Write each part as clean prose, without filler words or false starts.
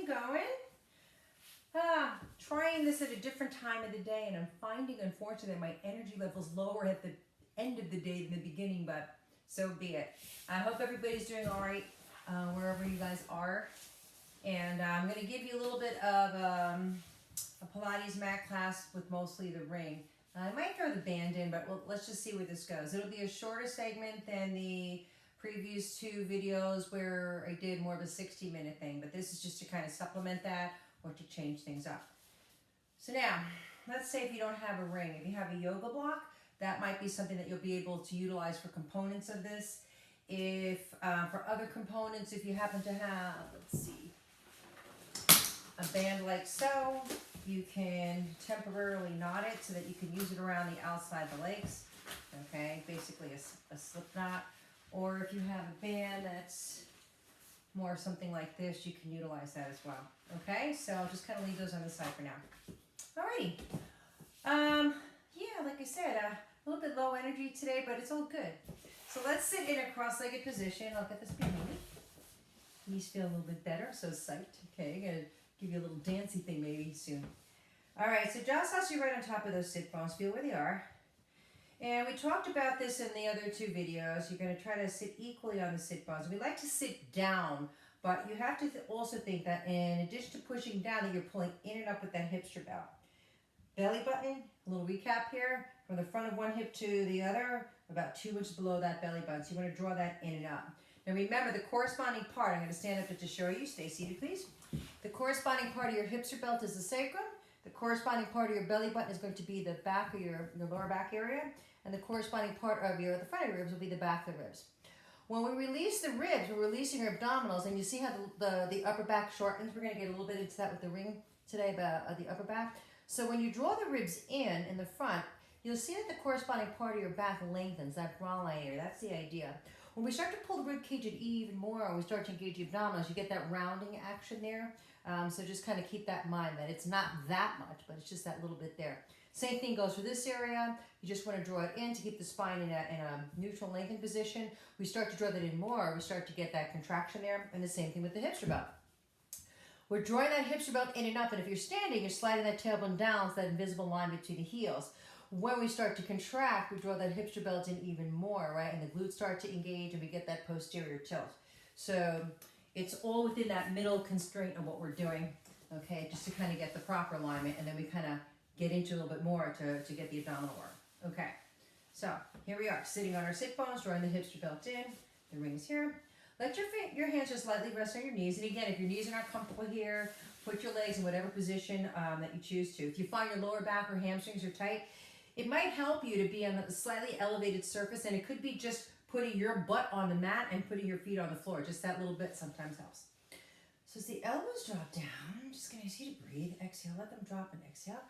and going. Trying this at a different time of the day, and I'm finding, unfortunately, my energy level's lower at the end of the day than the beginning, but so be it. I hope everybody's doing all right wherever you guys are. And I'm going to give you a little bit of a Pilates mat class with mostly the ring. I might throw the band in, but let's just see where this goes. It'll be a shorter segment than the previous two videos where I did more of a 60-minute thing, but this is just to kind of supplement that or to change things up. So now, let's say if you don't have a ring, if you have a yoga block, that might be something that you'll be able to utilize for components of this. If for other components, if you happen to have, let's see, a band like so, you can temporarily knot it so that you can use it around the outside of the legs. Okay, basically a slip knot. Or if you have a band that's more something like this, you can utilize that as well. Okay, so I'll just kind of leave those on the side for now. Alrighty. Yeah, like I said, a little bit low energy today, but it's all good. So let's sit in a cross-legged position. I'll get this behind me. Knees feel a little bit better, so psyched. Okay, I'm gonna give you a little dancey thing maybe soon. All right, so jaw slots you right on top of those sit bones. Feel where they are. And we talked about this in the other two videos. You're going to try to sit equally on the sit bones. We like to sit down, but you have to also think that in addition to pushing down, that you're pulling in and up with that hip strip out. Belly button, a little recap here, from the front of one hip to the other, about 2 inches below that belly button. So you want to draw that in and up. Now remember, the corresponding part, I'm going to stand up to show you. Stay seated, please. The corresponding part of your hip strip belt is the sacrum. The corresponding part of your belly button is going to be the back of your lower back area. And the corresponding part of the front of your ribs will be the back of the ribs. When we release the ribs, we're releasing your abdominals, and you see how the upper back shortens. We're going to get a little bit into that with the ring today about the upper back. So when you draw the ribs in the front, you'll see that the corresponding part of your back lengthens, that bra line area. That's the idea. When we start to pull the rib cage in even more, and we start to engage the abdominals, you get that rounding action there. So just kind of keep that in mind, that it's not that much, but it's just that little bit there. Same thing goes for this area. You just want to draw it in to keep the spine in a neutral lengthened position. We start to draw that in more, we start to get that contraction there, and the same thing with the hip strip belt. We're drawing that hip strip belt in and up, and if you're standing, you're sliding that tailbone down, so that invisible line between the heels. When we start to contract, we draw that hip strip belt in even more, right? And the glutes start to engage, and we get that posterior tilt. So it's all within that middle constraint of what we're doing, okay, just to kind of get the proper alignment, and then we kind of get into a little bit more to get the abdominal work. Okay, so here we are, sitting on our sit bones, drawing the hip strip belt in, the ring's here. Let your hands just lightly rest on your knees, and again, if your knees are not comfortable here, put your legs in whatever position that you choose to. If you find your lower back or hamstrings are tight, it might help you to be on a slightly elevated surface, and it could be just putting your butt on the mat and putting your feet on the floor. Just that little bit sometimes helps. So as the elbows drop down, I'm just going to ask you to breathe. Exhale, let them drop, and exhale.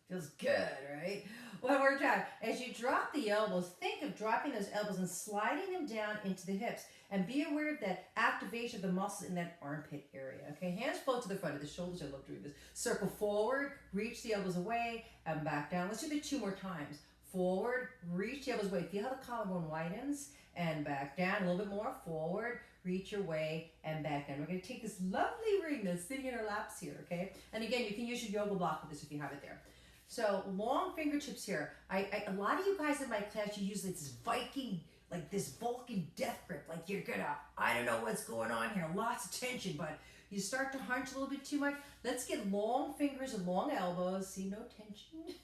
Feels good, right? One more time. As you drop the elbows, think of dropping those elbows and sliding them down into the hips. And be aware of that activation of the muscles in that armpit area. Okay, hands float to the front of the shoulders. I love doing this. Circle forward, reach the elbows away, and back down. Let's do that 2 more times. Forward, reach the elbows away. Feel how the collarbone widens, and back down. A little bit more. Forward, reach your way, and back down. We're going to take this lovely ring that's sitting in our laps here, okay? And again, you can use your yoga block with this if you have it there. So long fingertips here. A lot of you guys in my class, you use this Viking, like this Vulcan death grip, like you're gonna, I don't know what's going on here, lots of tension, but you start to hunch a little bit too much. Let's get long fingers and long elbows. See, no tension.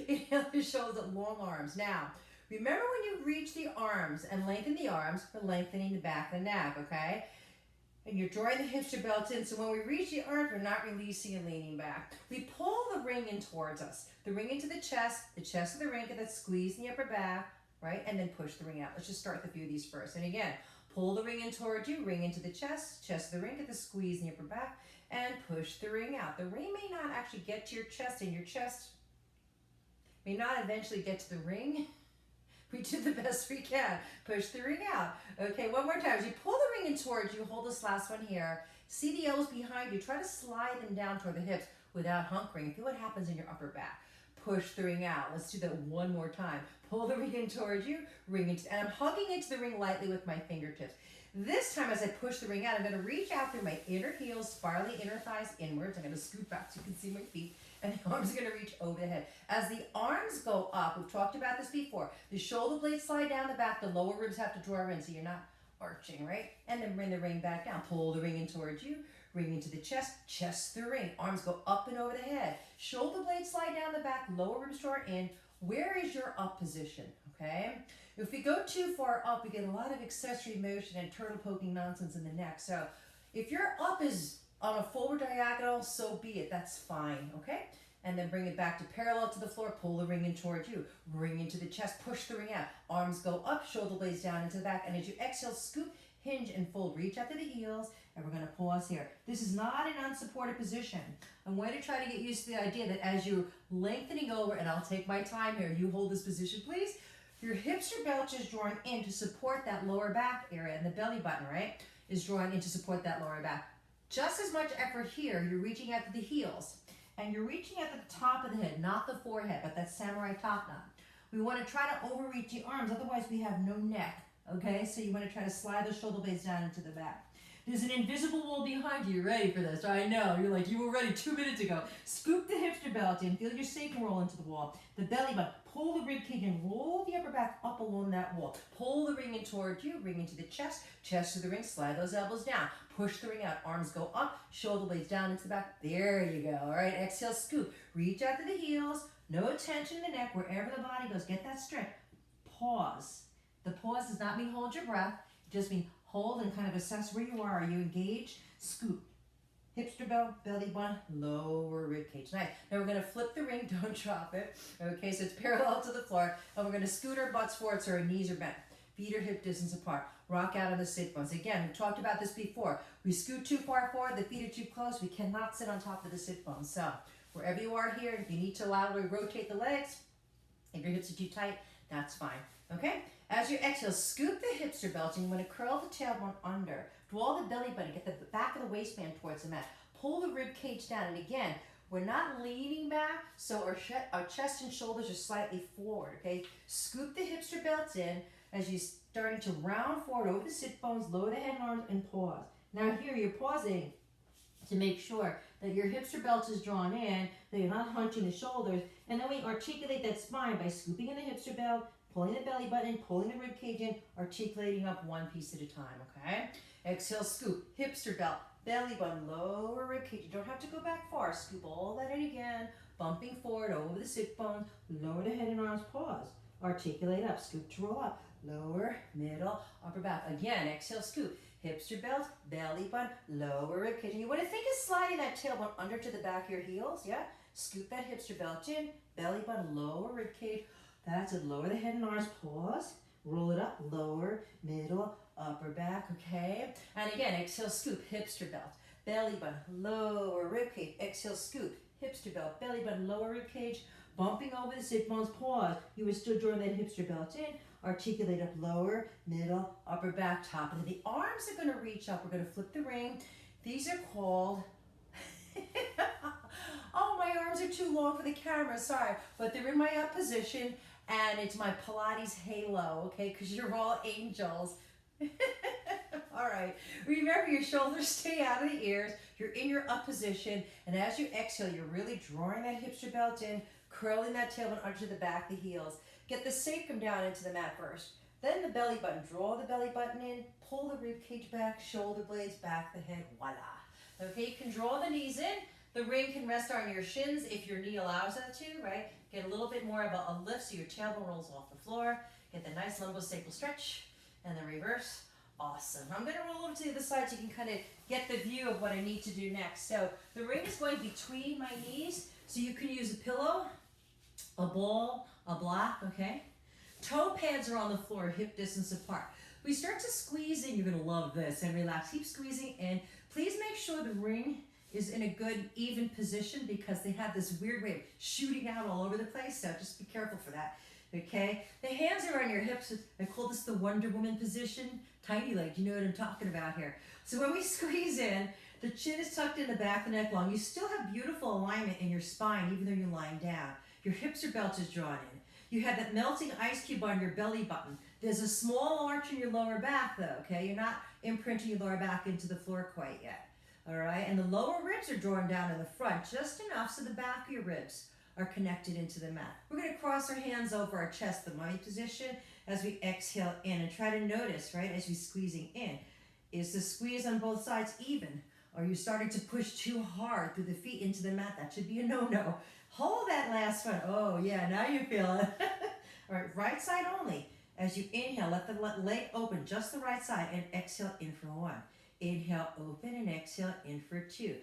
Inhale the shoulders and long arms. Now, remember when you reach the arms and lengthen the arms, we're lengthening the back of the neck, okay? And you're drawing the hip strip belt in, so when we reach the arms, we're not releasing and leaning back. We pull the ring in towards us. The ring into the chest of the ring, get that squeeze in the upper back, right? And then push the ring out. Let's just start with a few of these first. And again, pull the ring in towards you, ring into the chest of the ring, get the squeeze in the upper back, and push the ring out. The ring may not actually get to your chest, and your chest may not eventually get to the ring. We do the best we can. Push the ring out. Okay, one more time. As you pull the ring in towards you, hold this last one here. See the elbows behind you. Try to slide them down toward the hips without hunkering. Feel what happens in your upper back. push the ring out. Let's do that one more time. Pull the ring in towards you, ring into, and I'm hugging into the ring lightly with my fingertips. This time as I push the ring out, I'm going to reach out through my inner heels, spiraling inner thighs inwards. I'm going to scoot back so you can see my feet, and the arms are going to reach over the head. As the arms go up, we've talked about this before, the shoulder blades slide down the back, the lower ribs have to draw in so you're not arching, right? And then bring the ring back down. Pull the ring in towards you, ring into the chest, chest through ring. Arms go up and over the head. Shoulder blades slide down the back, lower ribs draw in. Where is your up position, okay? If we go too far up, we get a lot of accessory motion and turtle poking nonsense in the neck. So if your up is on a forward diagonal, so be it. That's fine, okay? And then bring it back to parallel to the floor. Pull the ring in towards you. Ring into the chest. Push the ring out. Arms go up, shoulder blades down into the back. And as you exhale, scoop, hinge, and fold. Reach out to the heels. And we're going to pause here. This is not an unsupported position. I'm going to try to get used to the idea that as you're lengthening over, and I'll take my time here, you hold this position, please. Your hipster belt is drawn in to support that lower back area, and the belly button, right, is drawn in to support that lower back. Just as much effort here, you're reaching out to the heels, and you're reaching out to the top of the head, not the forehead, but that samurai top knot. We want to try to overreach the arms, otherwise we have no neck, okay? So you want to try to slide those shoulder blades down into the back. There's an invisible wall behind you. You're ready for this. I know. You're like, you were ready 2 minutes ago. Scoop the hipster belt in. Feel your sacrum roll into the wall. The belly button. Pull the rib cage in. Roll the upper back up along that wall. Pull the ring in towards you. Ring into the chest. Chest to the ring. Slide those elbows down. Push the ring out. Arms go up. Shoulder blades down into the back. There you go. All right. Exhale. Scoop. Reach out to the heels. No tension in the neck. Wherever the body goes. Get that strength. Pause. The pause does not mean hold your breath. It just means hold and kind of assess where you are. Are you engaged? Scoop. Hipster belt, belly button, lower rib cage. Nice. Now we're going to flip the ring. Don't drop it. Okay, so it's parallel to the floor. And we're going to scoot our butts forward so our knees are bent. Feet are hip distance apart. Rock out on the sit bones. Again, we've talked about this before. We scoot too far forward. The feet are too close. We cannot sit on top of the sit bones. So wherever you are here, if you need to allow to rotate the legs, if your hips are too tight, that's fine. Okay? As you exhale, scoop the hipster belt and you want to curl the tailbone under. Draw the belly button, get the back of the waistband towards the mat. Pull the rib cage down. And again, we're not leaning back, so our chest and shoulders are slightly forward, okay? Scoop the hipster belt in as you're starting to round forward over the sit bones, lower the head and arms, and pause. Now here, you're pausing to make sure that your hipster belt is drawn in, that you're not hunching the shoulders, and then we articulate that spine by scooping in the hipster belt, pulling the belly button in, pulling the rib cage in, articulating up one piece at a time, okay? Exhale, scoop, hipster belt, belly button, lower rib cage. You don't have to go back far. Scoop all that in again, bumping forward over the sit bones, lower the head and arms, pause. Articulate up, scoop to roll up, lower, middle, upper back. Again, exhale, scoop, hipster belt, belly button, lower rib cage. And you want to think of sliding that tailbone under to the back of your heels, yeah? Scoop that hipster belt in, belly button, lower rib cage. That's it. Lower the head and arms. Pause. Roll it up. Lower, middle, upper back. Okay. And again, exhale, scoop, hipster belt, belly button, lower rib cage. Exhale, scoop, hipster belt, belly button, lower rib cage. Bumping over the sit bones. Pause. You would still draw that hipster belt in. Articulate up, lower, middle, upper back, top. And then the arms are going to reach up. We're going to flip the ring. These are called... Oh, my arms are too long for the camera. Sorry. But they're in my up position. And it's my Pilates halo, okay? Because you're all angels. All right. Remember, your shoulders stay out of the ears. You're in your up position. And as you exhale, you're really drawing that hipster belt in, curling that tailbone under the back, the heels. Get the sacrum down into the mat first. Then the belly button. Draw the belly button in. Pull the rib cage back, shoulder blades back, the head. Voila. Okay, you can draw the knees in. The ring can rest on your shins if your knee allows that to, right? Get a little bit more of a lift so your tailbone rolls off the floor. Get the nice lumbosacral stretch and then reverse. Awesome. I'm going to roll over to the other side so you can kind of get the view of what I need to do next. So the ring is going between my knees, so you can use a pillow, a ball, a block, okay? Toe pads are on the floor, hip distance apart. We start to squeeze in. You're going to love this and relax. Keep squeezing in. Please make sure the ring is in a good even position because they have this weird way of shooting out all over the place, so just be careful for that, okay? The hands are on your hips. I call this the Wonder Woman position. Tiny leg, you know what I'm talking about here. So when we squeeze in, the chin is tucked in the back of the neck long. You still have beautiful alignment in your spine even though you're lying down. Your hipster belt is drawn in. You have that melting ice cube on your belly button. There's a small arch in your lower back though, okay? You're not imprinting your lower back into the floor quite yet, all right? And the lower ribs are drawn down in the front just enough so the back of your ribs are connected into the mat. We're gonna cross our hands over our chest, the mummy position, as we exhale in, and try to notice, right, as we're squeezing in, is the squeeze on both sides even? Are you starting to push too hard through the feet into the mat? That should be a no-no. Hold that last one. Oh yeah, now you feel it. All right, right side only. As you inhale, let the leg open, just the right side, and exhale in for 1. Inhale, open, and exhale in for 2.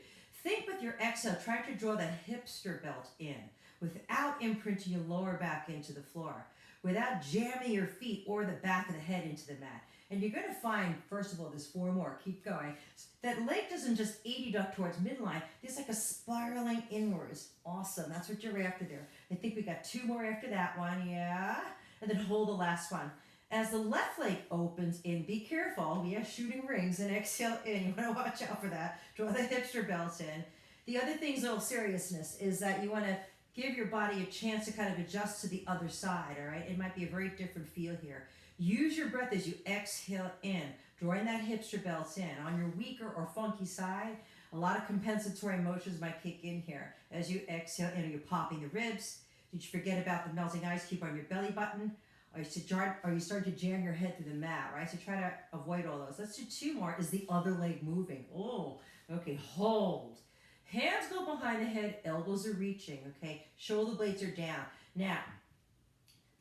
Think with your exhale, try to draw that hipster belt in without imprinting your lower back into the floor, without jamming your feet or the back of the head into the mat. And you're gonna find, first of all, there's 4 more, keep going. That leg doesn't just adduct towards midline, there's like a spiraling inwards. Awesome, that's what you're after there. I think we got 2 more after that one, yeah. And then hold the last one. As the left leg opens in, be careful, we are shooting rings, and exhale in. You wanna watch out for that. Draw the hipster belt in. The other thing's a little seriousness is that you wanna give your body a chance to kind of adjust to the other side, all right? It might be a very different feel here. Use your breath as you exhale in, drawing that hipster belt in. On your weaker or funky side, a lot of compensatory motions might kick in here. As you exhale in, you're popping the ribs. Did you forget about the melting ice cube on your belly button? Are you starting to jam your head through the mat, right? So try to avoid all those. Let's do 2 more. Is the other leg moving? Oh, okay, hold. Hands go behind the head, elbows are reaching, okay? Shoulder blades are down. Now,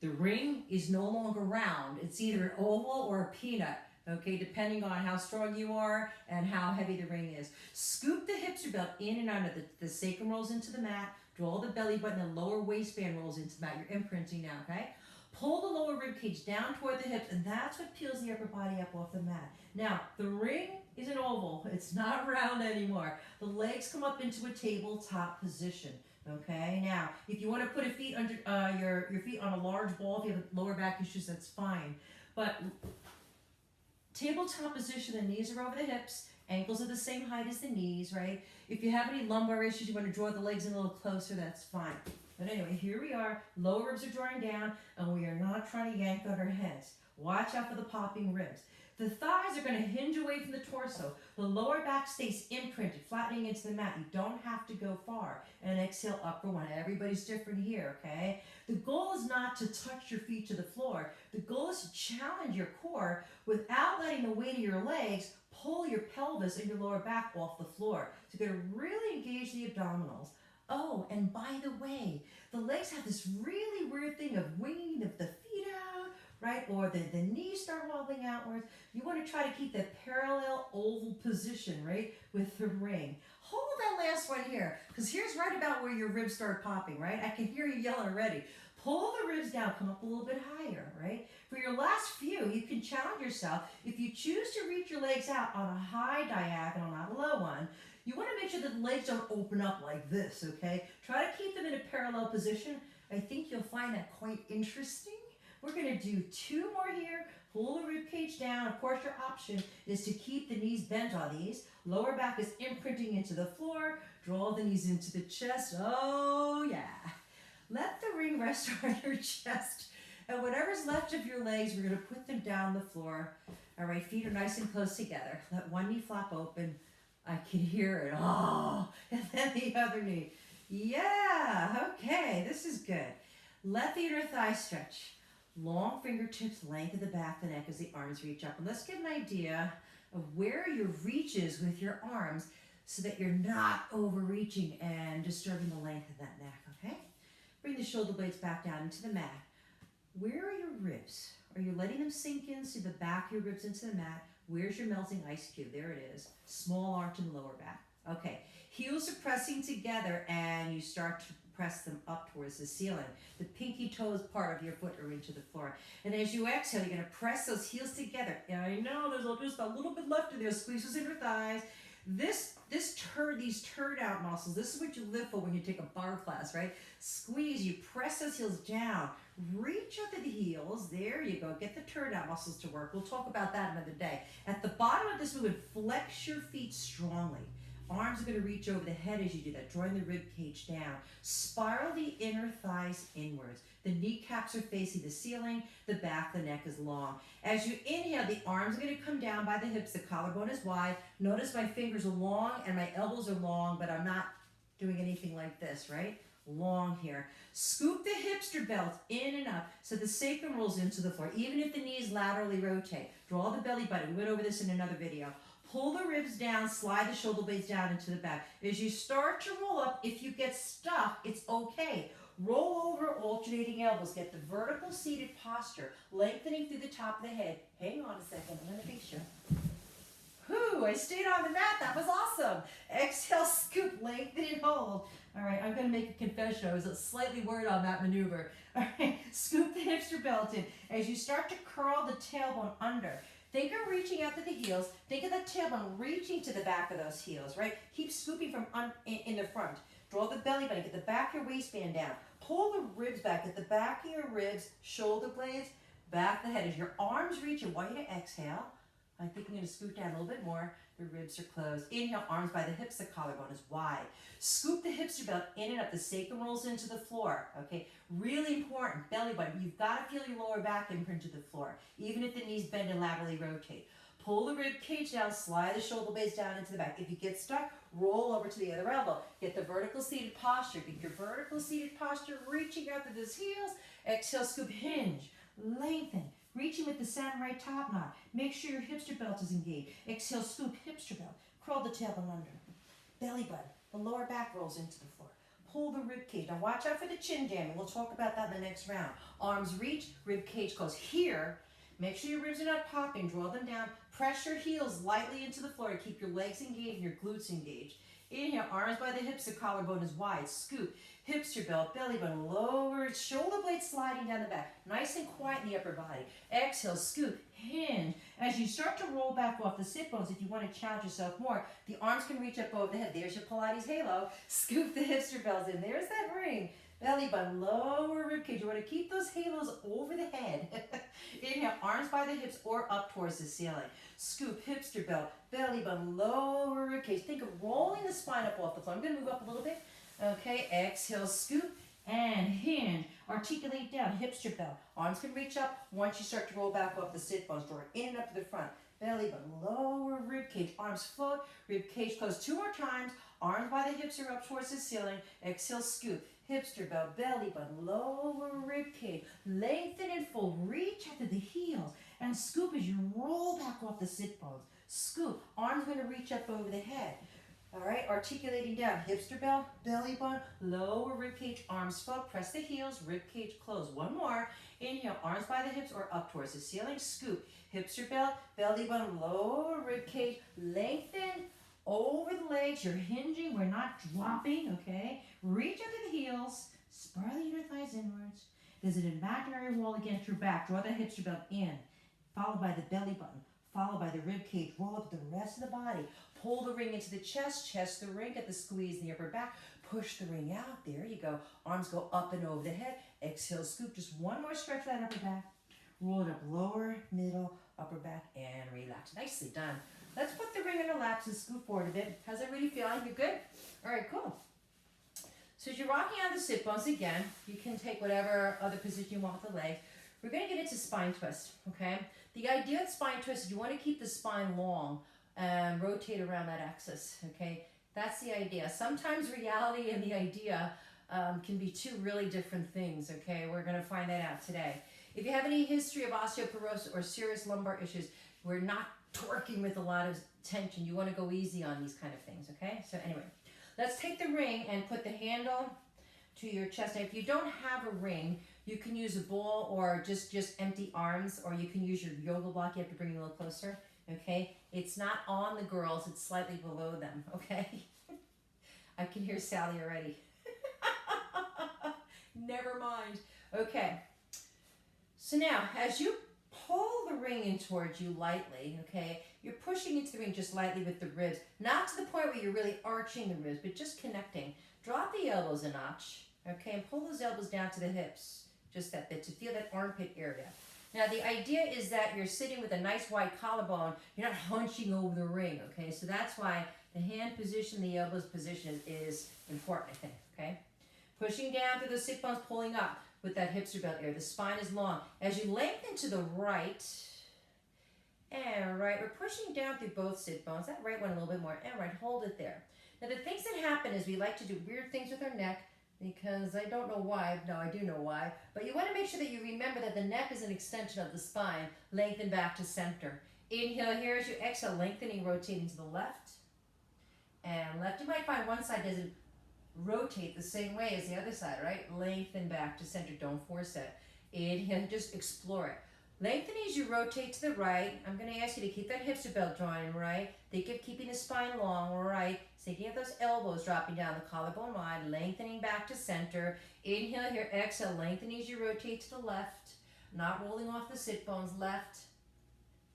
the ring is no longer round. It's either an oval or a peanut, okay? Depending on how strong you are and how heavy the ring is. Scoop the hipster belt in and under. The sacrum rolls into the mat. Draw the belly button, the lower waistband rolls into the mat. You're imprinting now, okay? Pull the lower rib cage down toward the hips, and that's what peels the upper body up off the mat. Now, the ring is an oval. It's not round anymore. The legs come up into a tabletop position, okay? Now, if you want to put a feet under your feet on a large ball, if you have lower back issues, that's fine. But tabletop position, the knees are over the hips, ankles are the same height as the knees, right? If you have any lumbar issues, you want to draw the legs in a little closer, that's fine. But anyway, here we are. Lower ribs are drawing down, and we are not trying to yank on our heads. Watch out for the popping ribs. The thighs are going to hinge away from the torso. The lower back stays imprinted, flattening into the mat. You don't have to go far. And exhale up for 1. Everybody's different here, okay? The goal is not to touch your feet to the floor. The goal is to challenge your core without letting the weight of your legs pull your pelvis and your lower back off the floor. So you're going to really engage the abdominals. Oh, and by the way, the legs have this really weird thing of winging the feet out, right? Or the knees start wobbling outwards. You want to try to keep that parallel oval position, right, with the ring. Hold that last one here, because here's right about where your ribs start popping, right? I can hear you yelling already. Pull the ribs down, come up a little bit higher, right? For your last few, you can challenge yourself. If you choose to reach your legs out on a high diagonal, not a low one, you want to make sure that the legs don't open up like this, okay? Try to keep them in a parallel position. I think you'll find that quite interesting. We're going to do 2 more here. Pull the rib cage down. Of course, your option is to keep the knees bent on these. Lower back is imprinting into the floor. Draw the knees into the chest. Oh, yeah. Let the ring rest on your chest. And whatever's left of your legs, we're going to put them down the floor. All right, feet are nice and close together. Let one knee flop open. I can hear it. Oh, and then the other knee. Yeah, okay, this is good. Let the inner thigh stretch. Long fingertips, length of the back of the neck as the arms reach up. And let's get an idea of where your reach is with your arms so that you're not overreaching and disturbing the length of that neck, okay? Bring the shoulder blades back down into the mat. Where are your ribs? Are you letting them sink in, see the back of your ribs into the mat? Where's your melting ice cube? There it is. Small arch in the lower back. Okay, heels are pressing together and you start to press them up towards the ceiling. The pinky toes part of your foot are into the floor. And as you exhale, you're going to press those heels together. And I know there's just a little bit left in there. Squeeze those inner thighs. These turn out muscles, this is what you live for when you take a bar class, right? Squeeze, you press those heels down, reach under the heels, there you go, get the turn out muscles to work. We'll talk about that another day. At the bottom of this movement, flex your feet strongly. Arms are going to reach over the head as you do that, drawing the rib cage down. Spiral the inner thighs inwards. The kneecaps are facing the ceiling. The back of the neck is long. As you inhale, the arms are going to come down by the hips. The collarbone is wide. Notice my fingers are long and my elbows are long, but I'm not doing anything like this, right? Long here. Scoop the hipster belt in and up so the sacrum rolls into the floor, even if the knees laterally rotate. Draw the belly button. We went over this in another video. Pull the ribs down, slide the shoulder blades down into the back. As you start to roll up, if you get stuck, it's okay. Roll over, alternating elbows. Get the vertical seated posture, lengthening through the top of the head. Hang on a second, I'm going to face you. Whew, I stayed on the mat, that was awesome. Exhale, scoop, lengthen and hold. All right, I'm going to make a confession. I was slightly worried on that maneuver. All right, scoop the hipster belt in. As you start to curl the tailbone under, think of reaching out to the heels. Think of the tailbone reaching to the back of those heels, right? Keep scooping from in the front. Draw the belly button, get the back of your waistband down. Pull the ribs back, get the back of your ribs, shoulder blades, back of the head. As your arms reach, I want you to exhale. I think I'm going to scoot down a little bit more. The ribs are closed. Inhale, arms by the hips, the collarbone is wide. Scoop the hipster belt in and up. The sacrum rolls into the floor, okay? Really important, belly button. You've got to feel your lower back imprint to the floor, even if the knees bend and laterally rotate. Pull the rib cage down, slide the shoulder blades down into the back. If you get stuck, roll over to the other elbow. Get the vertical seated posture. Get your vertical seated posture, reaching out to those heels. Exhale, scoop, hinge, lengthen. Reaching with the samurai top knot. Make sure your hipster belt is engaged. Exhale, scoop, hipster belt. Curl the tailbone under. Belly button. The lower back rolls into the floor. Pull the rib cage. Now watch out for the chin jamming. We'll talk about that in the next round. Arms reach, rib cage close. Here, make sure your ribs are not popping. Draw them down. Press your heels lightly into the floor to keep your legs engaged and your glutes engaged. Inhale, arms by the hips, the collarbone is wide. Scoop, hipster belt, belly button, lower, shoulder blades sliding down the back. Nice and quiet in the upper body. Exhale, scoop, hinge. As you start to roll back off the sit bones, if you want to challenge yourself more, the arms can reach up over the head. There's your Pilates halo. Scoop the hipster belts in. There's that ring. Belly button, lower rib cage. You want to keep those halos over the head. Inhale, arms by the hips or up towards the ceiling. Scoop, hipster belt, belly button, lower rib cage. Think of rolling the spine up off the floor. I'm going to move up a little bit. Okay, exhale, scoop and hinge. Articulate down, hipster belt. Arms can reach up once you start to roll back off the sit bones. Draw in and up to the front. Belly button, lower rib cage. Arms float, rib cage close. 2 more times. Arms by the hips are up towards the ceiling. Exhale, scoop. Hipster belt, belly button, lower rib cage. Lengthen and fold. Reach out to the heels. And scoop as you roll back off the sit bones. Scoop. Arms going to reach up over the head. All right, articulating down. Hipster belt, belly button, lower rib cage. Arms float. Press the heels. Rib cage close. 1 more. Inhale, arms by the hips or up towards the ceiling. Scoop. Hipster belt, belly button, lower rib cage. Lengthen over the legs. You're hinging. We're not dropping, okay? Reach up to the heels. Spiral the inner thighs inwards. There's an imaginary wall against your back. Draw the hipster belt in, followed by the belly button, followed by the rib cage. Roll up the rest of the body. Pull the ring into the chest. Chest the ring. Get the squeeze in the upper back. Push the ring out. There you go. Arms go up and over the head. Exhale, scoop. Just 1 more stretch for that upper back. Roll it up, lower, middle, upper back, and relax. Nicely done. Let's put the ring in our laps and scoop forward a bit. How's everybody feeling? You good? All right, cool. So as you're rocking on the sit bones again, you can take whatever other position you want with the legs. We're going to get into spine twist, okay? The idea of spine twist is you want to keep the spine long and rotate around that axis, okay? That's the idea. Sometimes reality and the idea can be 2 really different things, okay? We're going to find that out today. If you have any history of osteoporosis or serious lumbar issues, we're not twerking with a lot of tension. You want to go easy on these kind of things, okay? So anyway, let's take the ring and put the handle to your chest. Now, if you don't have a ring, you can use a ball or just empty arms, or you can use your yoga block. You have to bring it a little closer, okay? It's not on the girls. It's slightly below them, okay? I can hear Sally already. Never mind. Okay. So now, as you pull the ring in towards you lightly, okay, you're pushing into the ring just lightly with the ribs, not to the point where you're really arching the ribs, but just connecting. Drop the elbows a notch, okay, and pull those elbows down to the hips, just that bit, to feel that armpit area. Now, the idea is that you're sitting with a nice wide collarbone. You're not hunching over the ring, okay? So that's why The hand position, the elbows position is important, I think, okay? Pushing down through the sit bones, pulling up with that hipster belt area. The spine is long. As you lengthen to the right, and right, we're pushing down through both sit bones. That right one a little bit more, and right, hold it there. Now the things that happen is we like to do weird things with our neck, because I don't know why, no, I do know why, but you want to make sure that you remember that the neck is an extension of the spine. Lengthen back to center. Inhale here as you exhale, lengthening, rotating to the left and left. You might find one side doesn't rotate the same way as the other side, right? Lengthen back to center, don't force it. Inhale, just explore it. Lengthen as you rotate to the right. I'm going to ask you to keep that hipster belt drawn, right? Think of keeping the spine long, right? Thinking of those elbows dropping down, the collarbone wide, lengthening back to center. Inhale here, exhale, lengthen as you rotate to the left, not rolling off the sit bones, left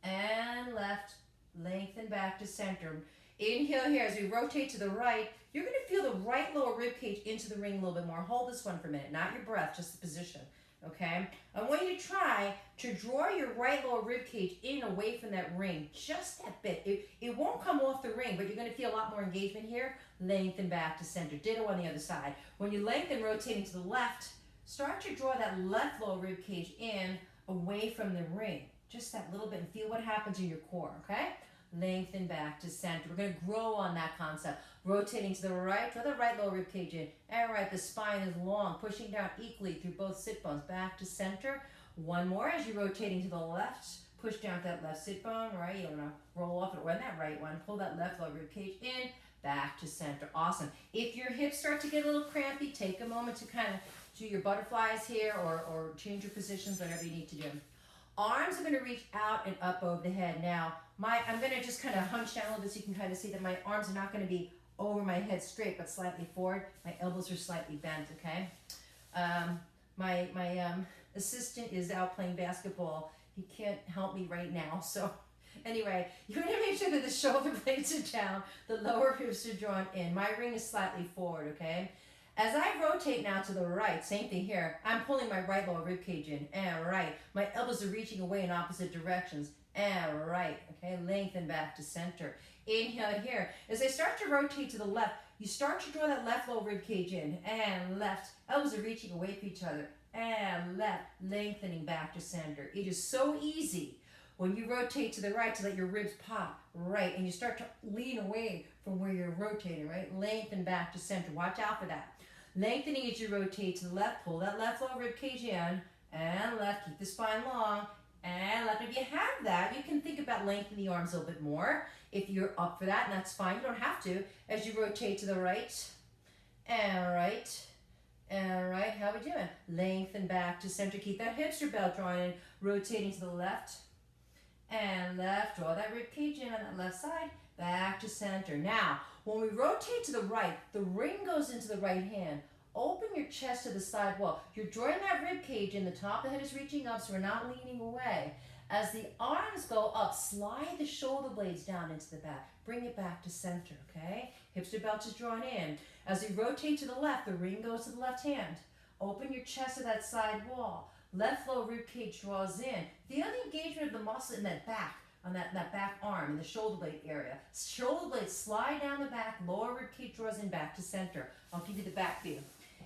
and left, lengthen back to center. Inhale here, as we rotate to the right, you're going to feel the right lower rib cage into the ring a little bit more. Hold this one for a minute, not your breath, just the position. Okay, I want you to try to draw your right lower rib cage in away from that ring, just that bit. It won't come off the ring, but you're going to feel a lot more engagement here. Lengthen back to center. Ditto on the other side. When you lengthen, rotating to the left, start to draw that left lower rib cage in away from the ring. Just that little bit, and feel what happens in your core, okay? Lengthen back to center. We're going to grow on that concept. Rotating to the right, draw the right lower rib cage in. All right, the spine is long, pushing down equally through both sit bones. Back to center. One more as you're rotating to the left. Push down to that left sit bone, right? You want to roll off it, or that right one. Pull that left lower rib cage in. Back to center. Awesome. If your hips start to get a little crampy, take a moment to kind of do your butterflies here, or change your positions, whatever you need to do. Arms are going to reach out and up over the head. Now, I'm going to just kind of hunch down a little bit so you can kind of see that my arms are not going to be over my head straight, but slightly forward. My elbows are slightly bent, okay? My assistant is out playing basketball. He can't help me right now, so anyway, you want to make sure that the shoulder blades are down, the lower ribs are drawn in. My ring is slightly forward, okay? As I rotate now to the right, same thing here, I'm pulling my right lower rib cage in, and right. My elbows are reaching away in opposite directions, and right, okay? Lengthen back to center. Inhale here. As I start to rotate to the left, you start to draw that left lower rib cage in, and left. Elbows are reaching away from each other, and left, lengthening back to center. It is so easy when you rotate to the right to let your ribs pop, right, and you start to lean away from where you're rotating, right? Lengthen back to center. Watch out for that. Lengthening as you rotate to the left, pull that left lower rib cage in, and left, keep the spine long, and left. If you have that, you can think about lengthening the arms a little bit more. If you're up for that, and that's fine, you don't have to. As you rotate to the right, and right, and right, how are we doing? Lengthen back to center, keep that hipster belt drawn in, rotating to the left, and left, draw that rib cage in on that left side, back to center. Now, when we rotate to the right, the ring goes into the right hand. Open your chest to the side wall. You're drawing that rib cage in, the top of the head is reaching up, so we're not leaning away. As the arms go up, slide the shoulder blades down into the back. Bring it back to center, okay? Hipster belt is drawn in. As we rotate to the left, the ring goes to the left hand. Open your chest to that side wall. Left lower rib cage draws in. Feel the engagement of the muscle in that back, on that back arm, in the shoulder blade area. Shoulder blades slide down the back, lower rib cage draws in, back to center. I'll give you the back view.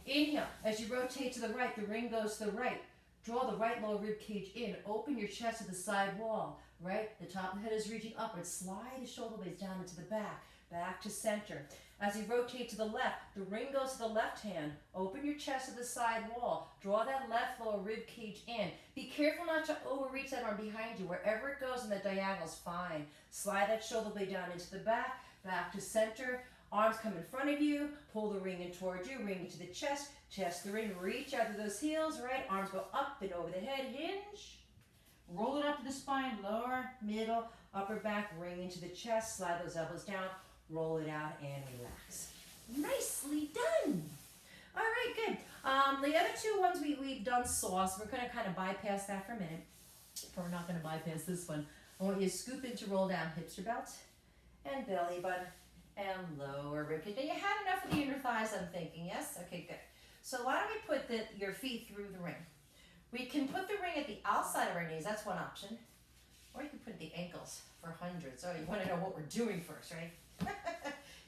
Inhale, as you rotate to the right, the ring goes to the right. Draw the right lower rib cage in. Open your chest to the side wall, right? The top of the head is reaching upward. Slide the shoulder blades down into the back, back to center. As you rotate to the left, the ring goes to the left hand. Open your chest to the side wall. Draw that left lower rib cage in. Be careful not to overreach that arm behind you. Wherever it goes in the diagonal is fine. Slide that shoulder blade down into the back, back to center. Arms come in front of you. Pull the ring in towards you. Ring into the chest. Chest the ring. Reach out to those heels, right? Arms go up and over the head. Hinge. Roll it up to the spine. Lower, middle, upper back. Ring into the chest. Slide those elbows down. Roll it out and relax. Nicely done. All right, good. The other two ones we've done sauce. We're going to kind of bypass that for a minute. But we're not going to bypass this one. I want you to scoop in to roll down hipster belt and belly button and lower rib cage. Now you had enough of the inner thighs, I'm thinking, yes? Okay, good. So why don't we put your feet through the ring? We can put the ring at the outside of our knees. That's one option. Or you can put the ankles for hundreds. Oh, you want to know what we're doing first, right?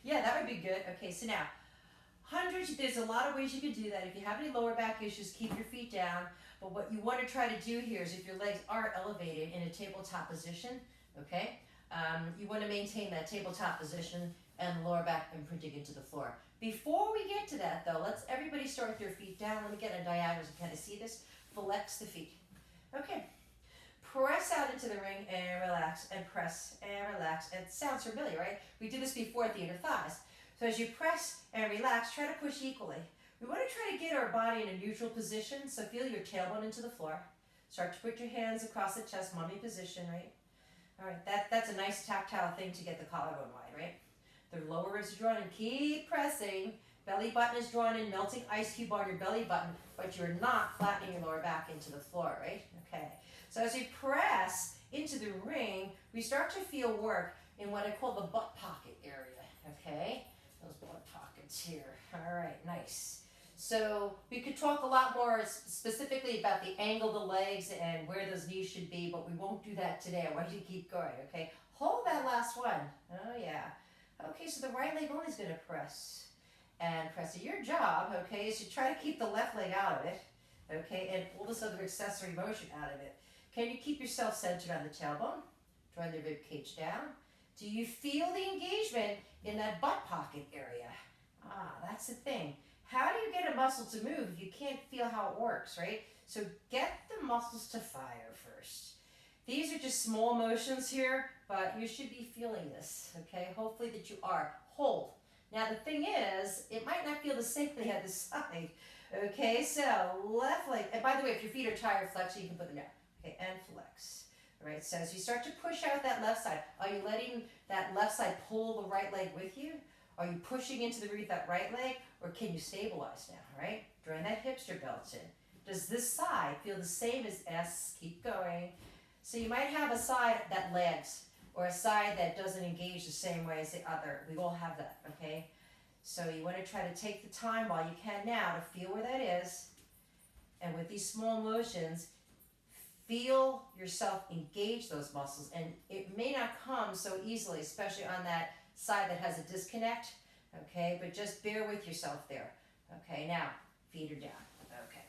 Yeah, that would be good. Okay, so now, hundreds, there's a lot of ways you can do that. If you have any lower back issues, keep your feet down. But what you want to try to do here is if your legs are elevated in a tabletop position, okay, you want to maintain that tabletop position and the lower back imprinting into the floor. Before we get to that though, let's everybody start with their feet down. Let me get a diagonal so kind of see this. Flex the feet. Okay. Press out into the ring and relax and press and relax. It sounds familiar, right? We did this before at the inner thighs. So as you press and relax, try to push equally. We want to try to get our body in a neutral position, so feel your tailbone into the floor. Start to put your hands across the chest, mummy position, right? All right, that's a nice tactile thing to get the collarbone wide, right? The lower ribs are drawn in. Keep pressing. Belly button is drawn in, melting ice cube on your belly button, but you're not flattening your lower back into the floor, right? Okay. So as we press into the ring, we start to feel work in what I call the butt pocket area, okay? Those butt pockets here. All right, nice. So we could talk a lot more specifically about the angle of the legs and where those knees should be, but we won't do that today. I want you to keep going, okay? Hold that last one. Oh, yeah. Okay, so the right leg only is going to press and press. So your job, okay, is to try to keep the left leg out of it, okay, and all this other accessory motion out of it. Can you keep yourself centered on the tailbone? Drawing the rib cage down. Do you feel the engagement in that butt pocket area? Ah, that's the thing. How do you get a muscle to move if you can't feel how it works, right? So get the muscles to fire first. These are just small motions here, but you should be feeling this, okay? Hopefully that you are. Hold. Now the thing is, it might not feel the same thing at the side. Okay, so left leg, and by the way, if your feet are tired, flex, you can put them down. Okay, and flex. All right, so as you start to push out that left side, are you letting that left side pull the right leg with you? Are you pushing into the rear with that right leg, or can you stabilize now, all right? Drawing that hipster belt in. Does this side feel the same as S? Keep going. So you might have a side that lags, or a side that doesn't engage the same way as the other. We all have that, okay? So you want to try to take the time while you can now to feel where that is. And with these small motions, feel yourself engage those muscles. And it may not come so easily, especially on that side that has a disconnect, okay? But just bear with yourself there. Okay, now, feet are down. Okay.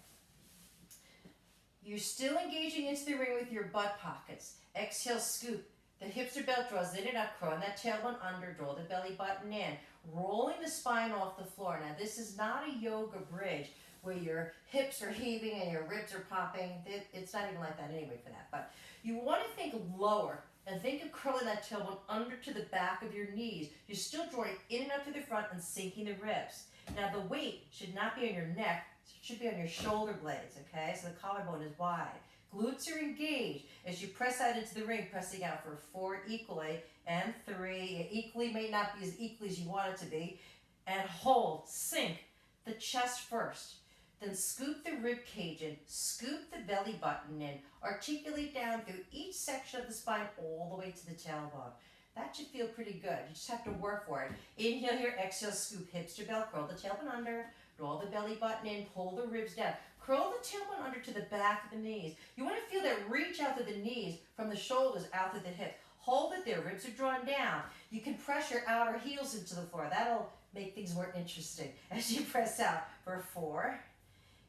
You're still engaging into the ring with your butt pockets. Exhale, scoop. The hipster belt draws in and up, curling that tailbone under, draw the belly button in. Rolling the spine off the floor. Now this is not a yoga bridge where your hips are heaving and your ribs are popping. It's not even like that anyway for that. But you want to think lower and think of curling that tailbone under to the back of your knees. You're still drawing in and up to the front and sinking the ribs. Now the weight should not be on your neck, it should be on your shoulder blades, okay? So the collarbone is wide. Glutes are engaged as you press out into the ring, pressing out for 4 equally and 3. It equally may not be as equally as you want it to be. And hold, sink the chest first. Then scoop the rib cage in, scoop the belly button in, articulate down through each section of the spine all the way to the tailbone. That should feel pretty good. You just have to work for it. Inhale here, exhale, scoop, hipster belt, curl the tailbone under, draw the belly button in, pull the ribs down. Curl the tailbone under to the back of the knees. You want to feel that reach out to the knees from the shoulders out to the hips. Hold it there, ribs are drawn down. You can press your outer heels into the floor. That'll make things more interesting as you press out for 4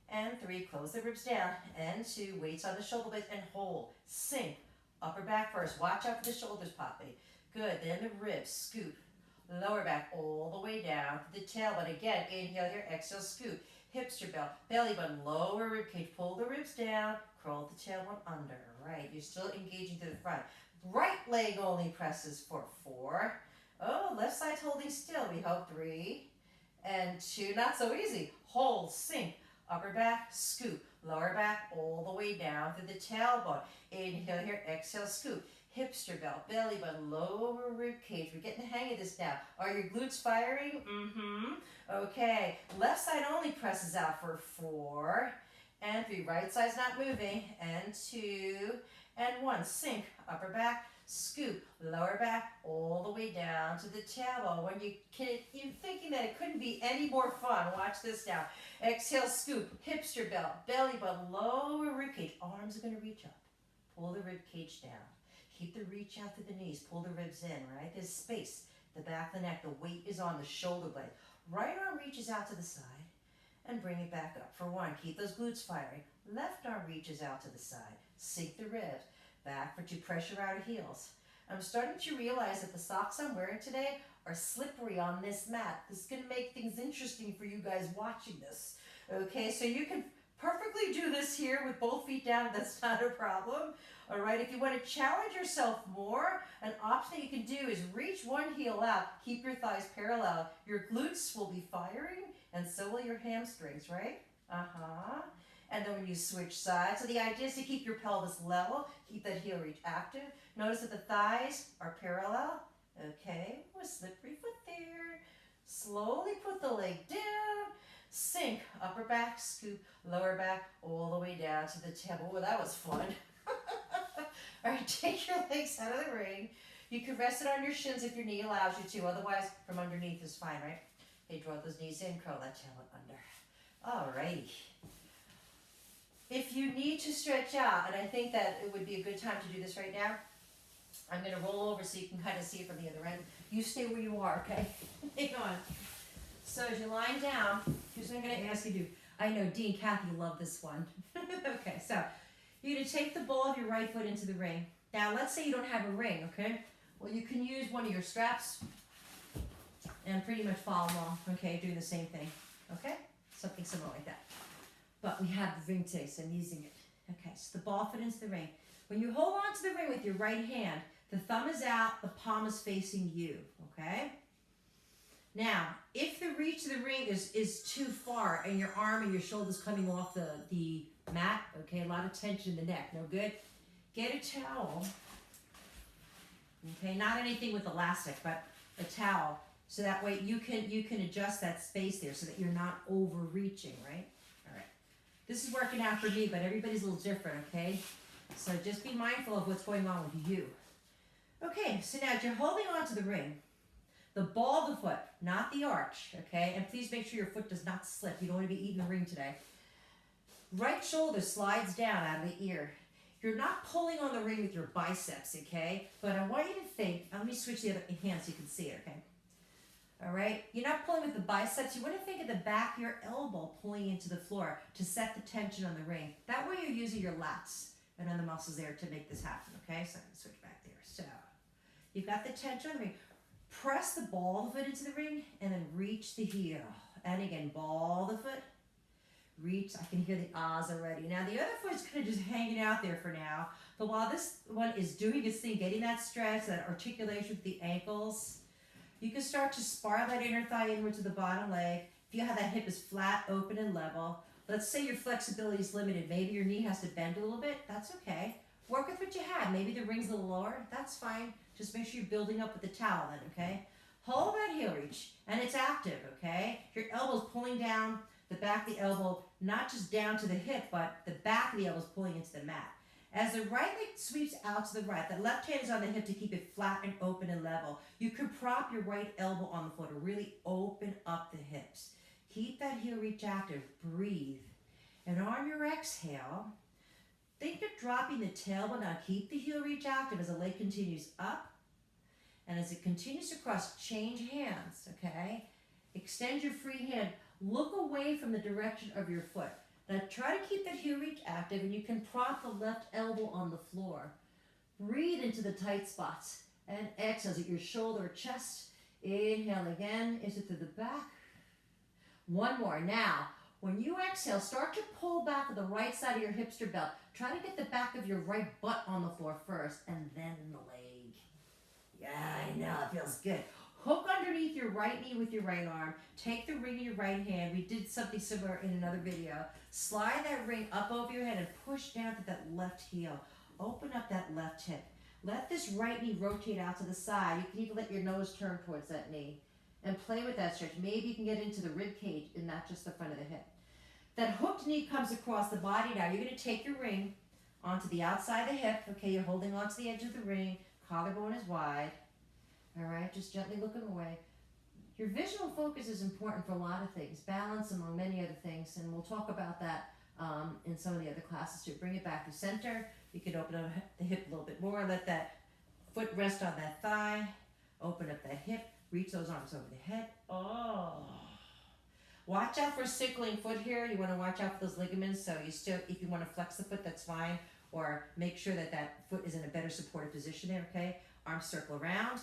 and 3. Close the ribs down and 2. Weights on the shoulder blades and hold. Sink. Upper back first. Watch out for the shoulders popping. Good. Then the ribs. Scoop. Lower back all the way down to the tailbone. Again, inhale here, exhale, scoop. Hipster belt, belly button, lower rib cage. Pull the ribs down, curl the tailbone under. Right, you're still engaging to the front. Right leg only presses for 4. Oh, left side's holding still. We hope 3 and 2. Not so easy. Hold, sink. Upper back, scoop. Lower back all the way down to the tailbone. Inhale here, exhale, scoop. Hipster belt, belly button, lower rib cage. We're getting the hang of this now. Are your glutes firing? Mm-hmm. Okay. Left side only presses out for 4 and 3. Right side's not moving. And 2 and 1. Sink. Upper back, scoop. Lower back all the way down to the tailbone. When you're thinking that it couldn't be any more fun, watch this now. Exhale, scoop. Hipster belt, belly button, lower rib cage. Arms are going to reach up. Pull the rib cage down. Keep the reach out to the knees. Pull the ribs in, right? There's space the back of the neck. The weight is on the shoulder blade. Right arm reaches out to the side and bring it back up. For one, keep those glutes firing. Left arm reaches out to the side. Sink the ribs. Back for two, pressure out of heels. I'm starting to realize that the socks I'm wearing today are slippery on this mat. This is going to make things interesting for you guys watching this. Okay, so you can perfectly do this here with both feet down. That's not a problem. All right, if you want to challenge yourself more, an option that you can do is reach one heel out. Keep your thighs parallel. Your glutes will be firing, and so will your hamstrings, right? And then when you switch sides, so the idea is to keep your pelvis level, keep that heel reach active. Notice that the thighs are parallel. Okay, with slippery foot there. Slowly put the leg down, sink, upper back, scoop, lower back, all the way down to the temple. Oh, that was fun. All right, take your legs out of the ring. You can rest it on your shins if your knee allows you to. Otherwise, from underneath is fine, right? Okay, draw those knees in, curl that tail under. All righty. If you need to stretch out, and I think that it would be a good time to do this right now, I'm going to roll over so you can kind of see it from the other end. You stay where you are, okay? Hang on. So as you're lying down, here's what I'm going to ask you to do. I know, Dean, Kathy, you love this one. Okay, so you're going to take the ball of your right foot into the ring. Now, let's say you don't have a ring, okay? Well, you can use one of your straps and pretty much follow along, okay, doing the same thing, okay? Something similar like that. But we have the ring today, so I'm using it. Okay, so the ball foot into the ring. When you hold on to the ring with your right hand, the thumb is out, the palm is facing you, okay? Now, if the reach of the ring is too far and your arm and your shoulders coming off the mat, okay, a lot of tension in the neck, no good. Get a towel, okay, not anything with elastic, but a towel, so that way you can adjust that space there so that you're not overreaching, right? All right. This is working out for me, but everybody's a little different, okay? So just be mindful of what's going on with you. Okay, so now as you're holding on to the ring, the ball of the foot, not the arch, okay? And please make sure your foot does not slip. You don't want to be eating the ring today. Right shoulder slides down out of the ear. You're not pulling on the ring with your biceps, okay? But I want you to think, let me switch the other hand so you can see it, okay? All right, you're not pulling with the biceps. You want to think of the back of your elbow pulling into the floor to set the tension on the ring. That way you're using your lats and other muscles there to make this happen, okay? So I'm going to switch back there. So you've got the tension on the ring. Press the ball of the foot into the ring and then reach the heel. And again, ball the foot, reach. I can hear the ahs already. Now the other foot's kind of just hanging out there for now. But while this one is doing its thing, getting that stretch, that articulation with the ankles, you can start to spiral that inner thigh inward to the bottom leg. Feel how that hip is flat, open, and level. Let's say your flexibility is limited. Maybe your knee has to bend a little bit. That's okay. Work with what you have. Maybe the ring's a little lower. That's fine. Just make sure you're building up with the towel then, okay? Hold that heel reach, and it's active, okay? Your elbow's pulling down the back of the elbow, not just down to the hip, but the back of the elbow's pulling into the mat. As the right leg sweeps out to the right, the left hand is on the hip to keep it flat and open and level. You can prop your right elbow on the floor to really open up the hips. Keep that heel reach active. Breathe. And on your exhale, think of dropping the tailbone down. Keep the heel reach active as the leg continues up. And as it continues to cross, change hands, okay? Extend your free hand. Look away from the direction of your foot. Now try to keep that heel reach active, and you can prop the left elbow on the floor. Breathe into the tight spots and exhale at your shoulder, chest. Inhale again, into the back. One more. Now, when you exhale, start to pull back with the right side of your hipster belt. Try to get the back of your right butt on the floor first, and then the leg. Yeah, I know, it feels good. Hook underneath your right knee with your right arm. Take the ring in your right hand. We did something similar in another video. Slide that ring up over your head and push down to that left heel. Open up that left hip. Let this right knee rotate out to the side. You can even let your nose turn towards that knee. And play with that stretch. Maybe you can get into the rib cage and not just the front of the hip. That hooked knee comes across the body now. You're going to take your ring onto the outside of the hip. Okay, you're holding onto the edge of the ring. Collarbone is wide. All right, just gently looking away. Your visual focus is important for a lot of things, balance among many other things, and we'll talk about that in some of the other classes too. Bring it back to center. You can open up the hip a little bit more. Let that foot rest on that thigh. Open up that hip. Reach those arms over the head. Oh. Watch out for sickling foot here. You want to watch out for those ligaments. So you still, if you want to flex the foot, that's fine. Or make sure that that foot is in a better supported position there, okay? Arms circle around.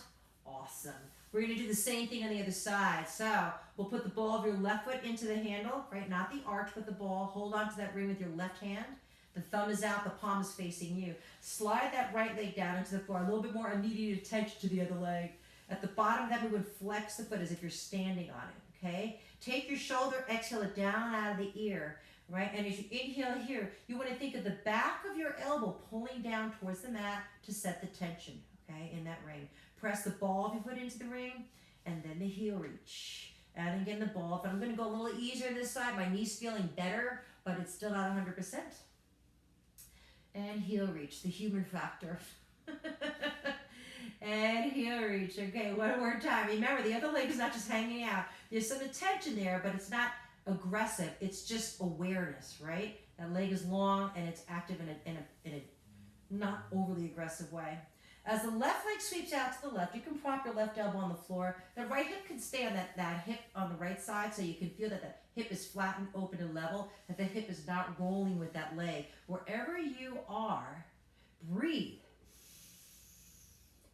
Awesome. We're going to do the same thing on the other side. So we'll put the ball of your left foot into the handle, right? Not the arch, but the ball. Hold on to that ring with your left hand. The thumb is out, the palm is facing you. Slide that right leg down into the floor. A little bit more immediate attention to the other leg. At the bottom of that, we would flex the foot as if you're standing on it, okay? Take your shoulder, exhale it down out of the ear, right? And as you inhale here, you want to think of the back of your elbow pulling down towards the mat to set the tension, okay, in that ring. Press the ball of your foot into the ring, and then the heel reach. And again, the ball. But I'm going to go a little easier this side. My knee's feeling better, but it's still not 100%. And heel reach, the human factor. And heel reach. Okay, one more time. Remember, the other leg is not just hanging out. There's some attention there, but it's not aggressive. It's just awareness, right? That leg is long and it's active in a not overly aggressive way. As the left leg sweeps out to the left, you can prop your left elbow on the floor. The right hip can stay on that hip on the right side, so you can feel that the hip is flat and open and level, that the hip is not rolling with that leg. Wherever you are, breathe.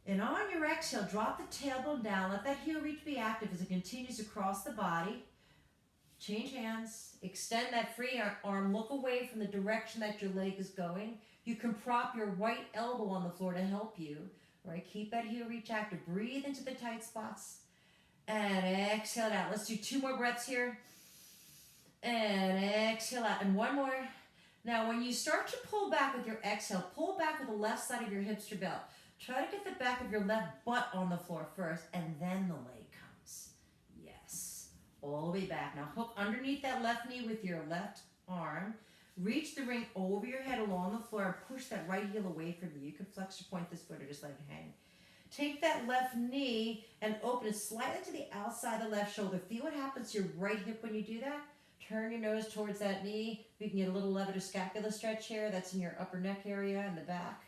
And on your exhale, drop the tailbone down. Let that heel reach be active as it continues across the body. Change hands. Extend that free arm. Look away from the direction that your leg is going. You can prop your right elbow on the floor to help you. Right? Keep that heel reach active. Breathe into the tight spots. And exhale it out. Let's do 2 more breaths here. And exhale out. And one more. Now, when you start to pull back with your exhale, pull back with the left side of your hipster belt. Try to get the back of your left butt on the floor first, and then the leg comes. Yes. All the way back. Now hook underneath that left knee with your left arm. Reach the ring over your head along the floor and push that right heel away from you. You can flex or point this foot or just let it hang. Take that left knee and open it slightly to the outside of the left shoulder. Feel what happens to your right hip when you do that. Turn your nose towards that knee. We can get a little levator scapula stretch here. That's in your upper neck area and the back.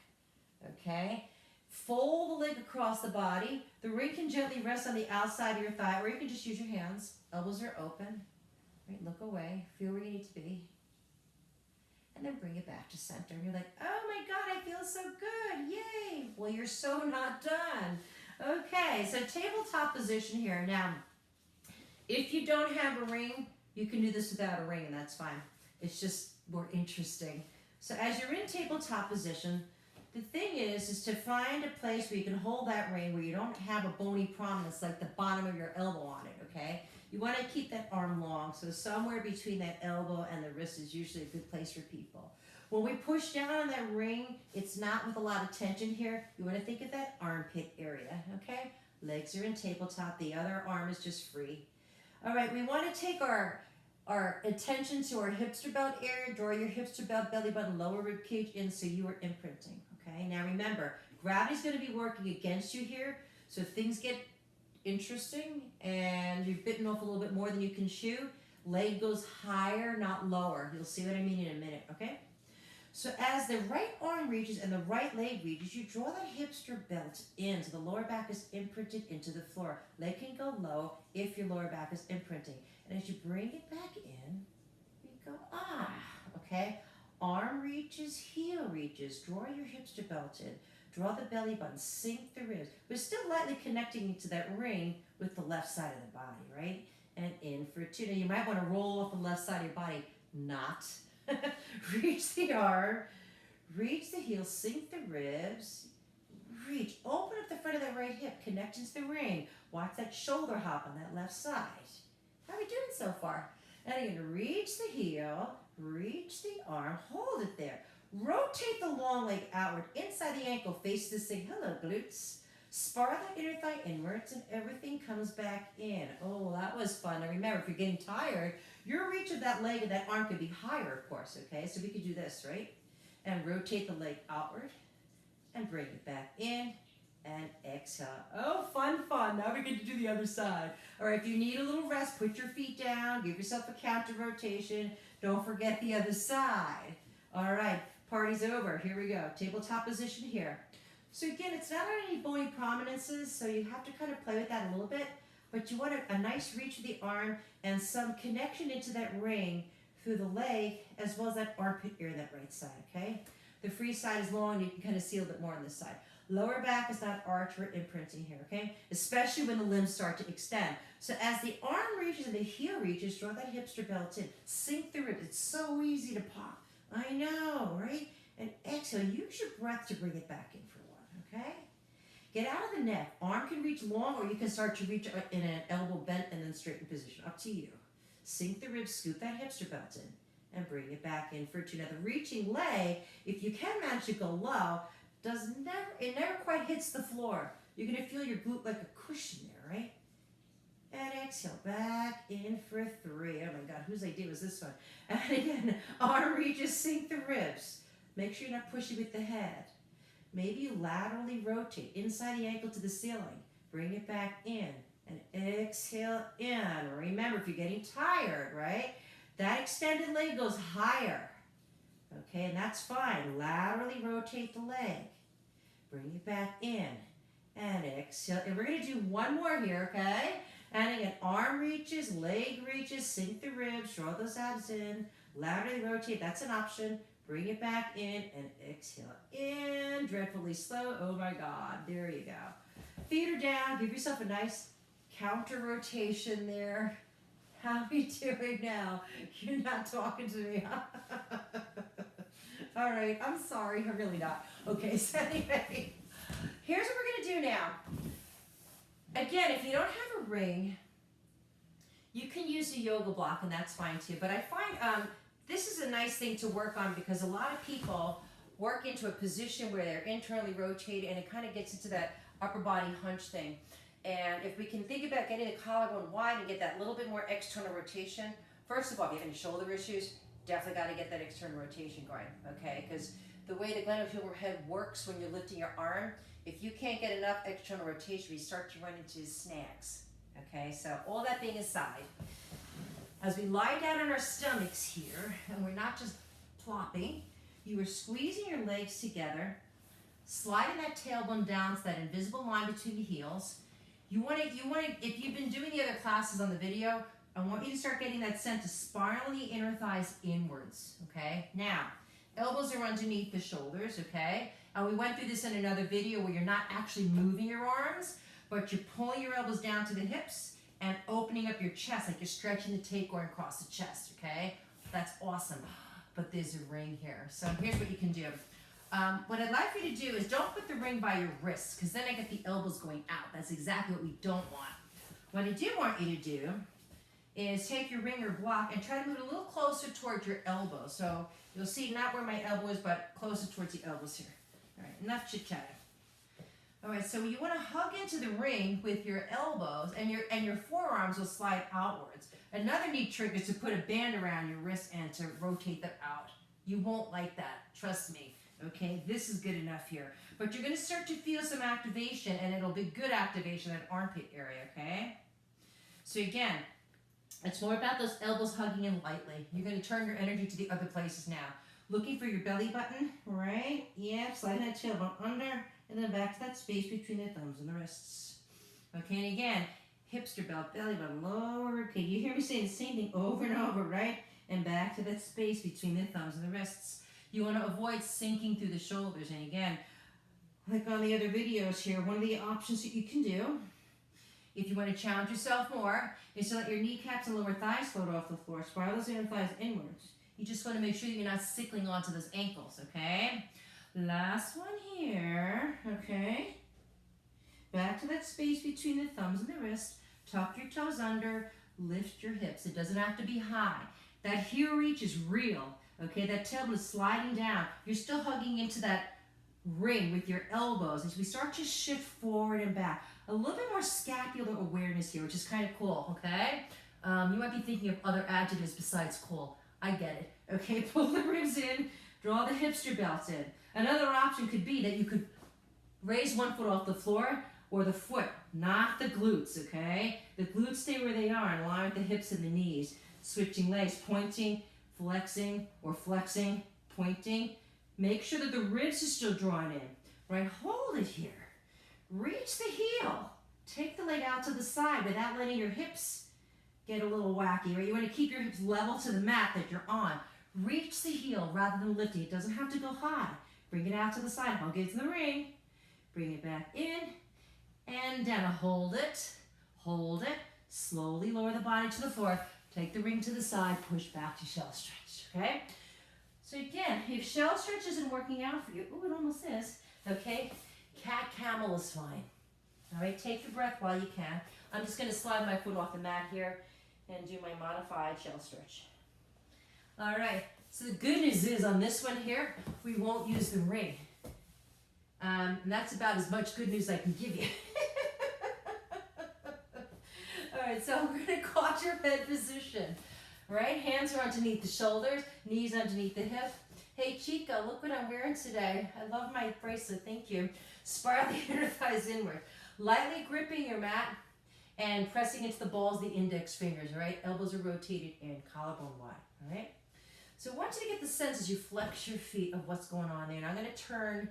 Okay. Fold the leg across the body. The ring can gently rest on the outside of your thigh, or you can just use your hands. Elbows are open. Right, look away. Feel where you need to be. And then bring it back to center. And you're like, oh my God, I feel so good. Yay. Well, you're so not done. Okay, so tabletop position here. Now, if you don't have a ring, you can do this without a ring, and that's fine. It's just more interesting. So as you're in tabletop position, the thing is to find a place where you can hold that ring where you don't have a bony prominence like the bottom of your elbow on it, okay? You want to keep that arm long, so somewhere between that elbow and the wrist is usually a good place for people. When we push down on that ring, it's not with a lot of tension here. You want to think of that armpit area, okay? Legs are in tabletop, the other arm is just free. All right, we want to take our attention to our hipster belt area. Draw your hipster belt, belly button, lower rib cage in so you are imprinting. Okay, now remember, gravity's going to be working against you here, so if things get interesting and you've bitten off a little bit more than you can chew, leg goes higher, not lower. You'll see what I mean in a minute, okay? So as the right arm reaches and the right leg reaches, you draw that hipster belt in so the lower back is imprinted into the floor. Leg can go low if your lower back is imprinting. And as you bring it back in, you go, okay? Arm reaches, heel reaches. Draw your hipster belt in. Draw the belly button. Sink the ribs. We're still lightly connecting to that ring with the left side of the body, right? And in for 2. Now you might want to roll off the left side of your body. Not. Reach the arm. Reach the heel. Sink the ribs. Reach. Open up the front of that right hip. Connect into the ring. Watch that shoulder hop on that left side. How are we doing so far? And you're going to reach the heel, reach the arm, hold it there. Rotate the long leg outward, inside the ankle, face this thing. Hello, glutes. Spar that inner thigh inwards and everything comes back in. Oh, that was fun. Now remember, if you're getting tired, your reach of that leg and that arm could be higher, of course, okay? So we could do this, right? And rotate the leg outward and bring it back in. And exhale. Oh, fun, fun. Now we're going to do the other side. All right, if you need a little rest, put your feet down. Give yourself a counter rotation. Don't forget the other side. All right, party's over. Here we go. Tabletop position here. So again, it's not on any bony prominences, so you have to kind of play with that a little bit, but you want a nice reach of the arm and some connection into that ring through the leg as well as that armpit area, that right side, okay? The free side is long, you can kind of see a little bit more on this side. Lower back is not arch or imprinting here, okay? Especially when the limbs start to extend. So as the arm reaches and the heel reaches, draw that hipster belt in. Sink the ribs. It's so easy to pop. I know, right? And exhale. Use your breath to bring it back in for one, okay? Get out of the neck. Arm can reach long, or you can start to reach in an elbow bent and then straighten position. Up to you. Sink the ribs, scoop that hipster belt in, and bring it back in for two. Now the reaching leg, if you can manage to go low, it never quite hits the floor. You're gonna feel your glute like a cushion there, right? And exhale, back in for three. Oh my God, whose idea was this one? And again, arm reaches, sink the ribs. Make sure you're not pushing with the head. Maybe you laterally rotate inside the ankle to the ceiling. Bring it back in and exhale in. Remember, if you're getting tired, right? That extended leg goes higher. Okay, and that's fine. Laterally rotate the leg. Bring it back in and exhale. And we're going to do one more here, okay? And again, arm reaches, leg reaches, sink the ribs, draw those abs in, laterally rotate. That's an option. Bring it back in and exhale in. Dreadfully slow. Oh my God. There you go. Feet are down. Give yourself a nice counter rotation there. How are you doing now? You're not talking to me. All right, I'm sorry, I'm really not. Okay, so anyway, here's what we're gonna do now. Again, if you don't have a ring, you can use a yoga block and that's fine too. But I find this is a nice thing to work on because a lot of people work into a position where they're internally rotated and it kind of gets into that upper body hunch thing. And if we can think about getting the collarbone wide and get that little bit more external rotation, first of all, if you have any shoulder issues, definitely got to get that external rotation going, okay? Because the way the glenohumeral head works when you're lifting your arm, if you can't get enough external rotation, we start to run into snags, okay? So all that being aside, as we lie down on our stomachs here, and we're not just plopping, you are squeezing your legs together, sliding that tailbone down to that invisible line between the heels. You want to, if you've been doing the other classes on the video, I want you to start getting that sense to spiral the inner thighs inwards, okay? Now, elbows are underneath the shoulders, okay? And we went through this in another video where you're not actually moving your arms, but you're pulling your elbows down to the hips and opening up your chest, like you're stretching the tape going across the chest, okay? That's awesome. But there's a ring here. So here's what you can do. What I'd like you to do is don't put the ring by your wrists, because then I get the elbows going out. That's exactly what we don't want. What I do want you to do is take your ring or block and try to move it a little closer towards your elbow. So you'll see not where my elbow is, but closer towards the elbows here. All right, enough chit-chatting. All right, so you want to hug into the ring with your elbows, and your forearms will slide outwards. Another neat trick is to put a band around your wrist and to rotate them out. You won't like that, trust me. Okay, this is good enough here. But you're going to start to feel some activation, and it'll be good activation in that armpit area, okay? So again, it's more about those elbows hugging in lightly. You're going to turn your energy to the other places now. Looking for your belly button, right? Yeah, sliding that tailbone under, and then back to that space between the thumbs and the wrists. Okay, and again, hipster belt, belly button, lower ribcage. You hear me saying the same thing over and over, right? And back to that space between the thumbs and the wrists. You want to avoid sinking through the shoulders. And again, like on the other videos here, one of the options that you can do, if you want to challenge yourself more, is to let your kneecaps and lower thighs float off the floor. Spiral those inner thighs inwards. You just want to make sure that you're not sickling onto those ankles, okay? Last one here, okay? Back to that space between the thumbs and the wrist. Tuck your toes under, lift your hips. It doesn't have to be high. That heel reach is real. Okay, that tailbone is sliding down. You're still hugging into that ring with your elbows as we start to shift forward and back. A little bit more scapular awareness here, which is kind of cool, okay? You might be thinking of other adjectives besides cool. I get it. Okay, pull the ribs in, draw the hipster belt in. Another option could be that you could raise one foot off the floor or the foot, not the glutes, okay? The glutes stay where they are in line with the hips and the knees. Switching legs, pointing, flexing, or flexing, pointing. Make sure that the ribs are still drawn in. right? Hold it here. Reach the heel. Take the leg out to the side without letting your hips get a little wacky, right? You want to keep your hips level to the mat that you're on. Reach the heel rather than lifting. It doesn't have to go high. Bring it out to the side. Hug it to the ring. Bring it back in and down. Hold it. Hold it. Slowly lower the body to the floor. Take the ring to the side. Push back to shell stretch, okay? So again, if shell stretch isn't working out for you, ooh, it almost is, okay? Cat camel is fine. All right, take your breath while you can. I'm just going to slide my foot off the mat here and do my modified shell stretch. All right, so the good news is on this one here, we won't use the ring. And that's about as much good news I can give you. All right, so we're going to quadruped position. Right, hands are underneath the shoulders, knees underneath the hip. Hey Chica, look what I'm wearing today. I love my bracelet, thank you. Spiral the inner thighs inward. Lightly gripping your mat and pressing into the balls, the index fingers, all right? Elbows are rotated and collarbone wide, all right? So I want you to get the sense as you flex your feet of what's going on there. And I'm gonna turn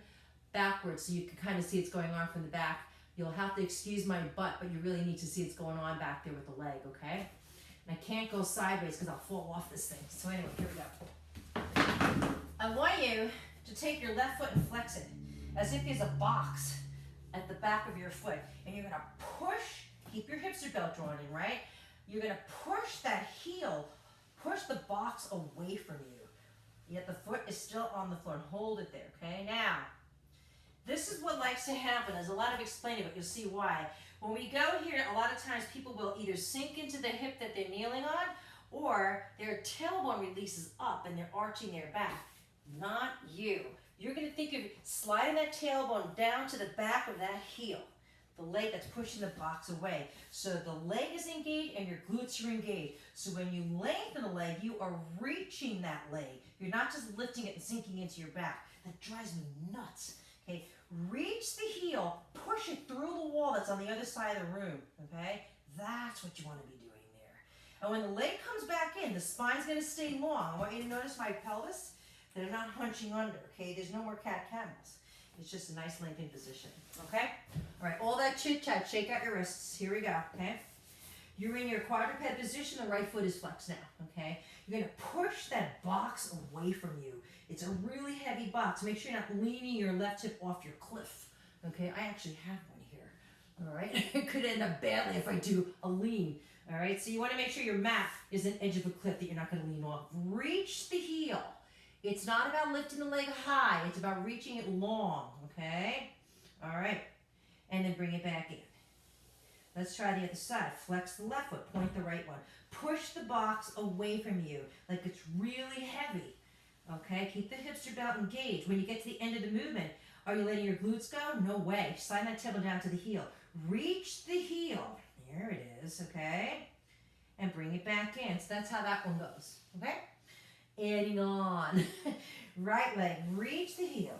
backwards so you can kind of see what's going on from the back. You'll have to excuse my butt, but you really need to see what's going on back there with the leg, okay? And I can't go sideways because I'll fall off this thing. So anyway, here we go. I want you to take your left foot and flex it as if there's a box at the back of your foot. And you're gonna push, keep your hipster belt drawn in, right? You're gonna push that heel, push the box away from you. Yet the foot is still on the floor, and hold it there, okay? Now, this is what likes to happen. There's a lot of explaining, but you'll see why. When we go here, a lot of times people will either sink into the hip that they're kneeling on, or their tailbone releases up and they're arching their back. Not you. You're gonna think of sliding that tailbone down to the back of that heel, the leg that's pushing the box away. So the leg is engaged and your glutes are engaged. So when you lengthen the leg, you are reaching that leg. You're not just lifting it and sinking into your back. That drives me nuts. Okay, reach the heel, push it through the wall that's on the other side of the room, okay? That's what you want to be doing there. And when the leg comes back in, the spine's going to stay long. I want you to notice my pelvis. They're not hunching under, okay? There's no more cat camels. It's just a nice lengthened position, okay? All right, all that chit-chat, shake out your wrists. Here we go, okay? You're in your quadruped position. The right foot is flexed now, okay? You're going to push that box away from you. It's a really heavy box. Make sure you're not leaning your left hip off your cliff, okay? I actually have one here, all right? It could end up badly if I do a lean, all right? So you want to make sure your mat is an edge of a cliff that you're not going to lean off. Reach the heel. It's not about lifting the leg high. It's about reaching it long, okay? All right, and then bring it back in. Let's try the other side. Flex the left foot, point the right one. Push the box away from you like it's really heavy, okay? Keep the hipster belt engaged. When you get to the end of the movement, are you letting your glutes go? No way. Slide that table down to the heel. Reach the heel. There it is, okay? And bring it back in. So that's how that one goes, okay? Adding on. Right leg, reach the heel,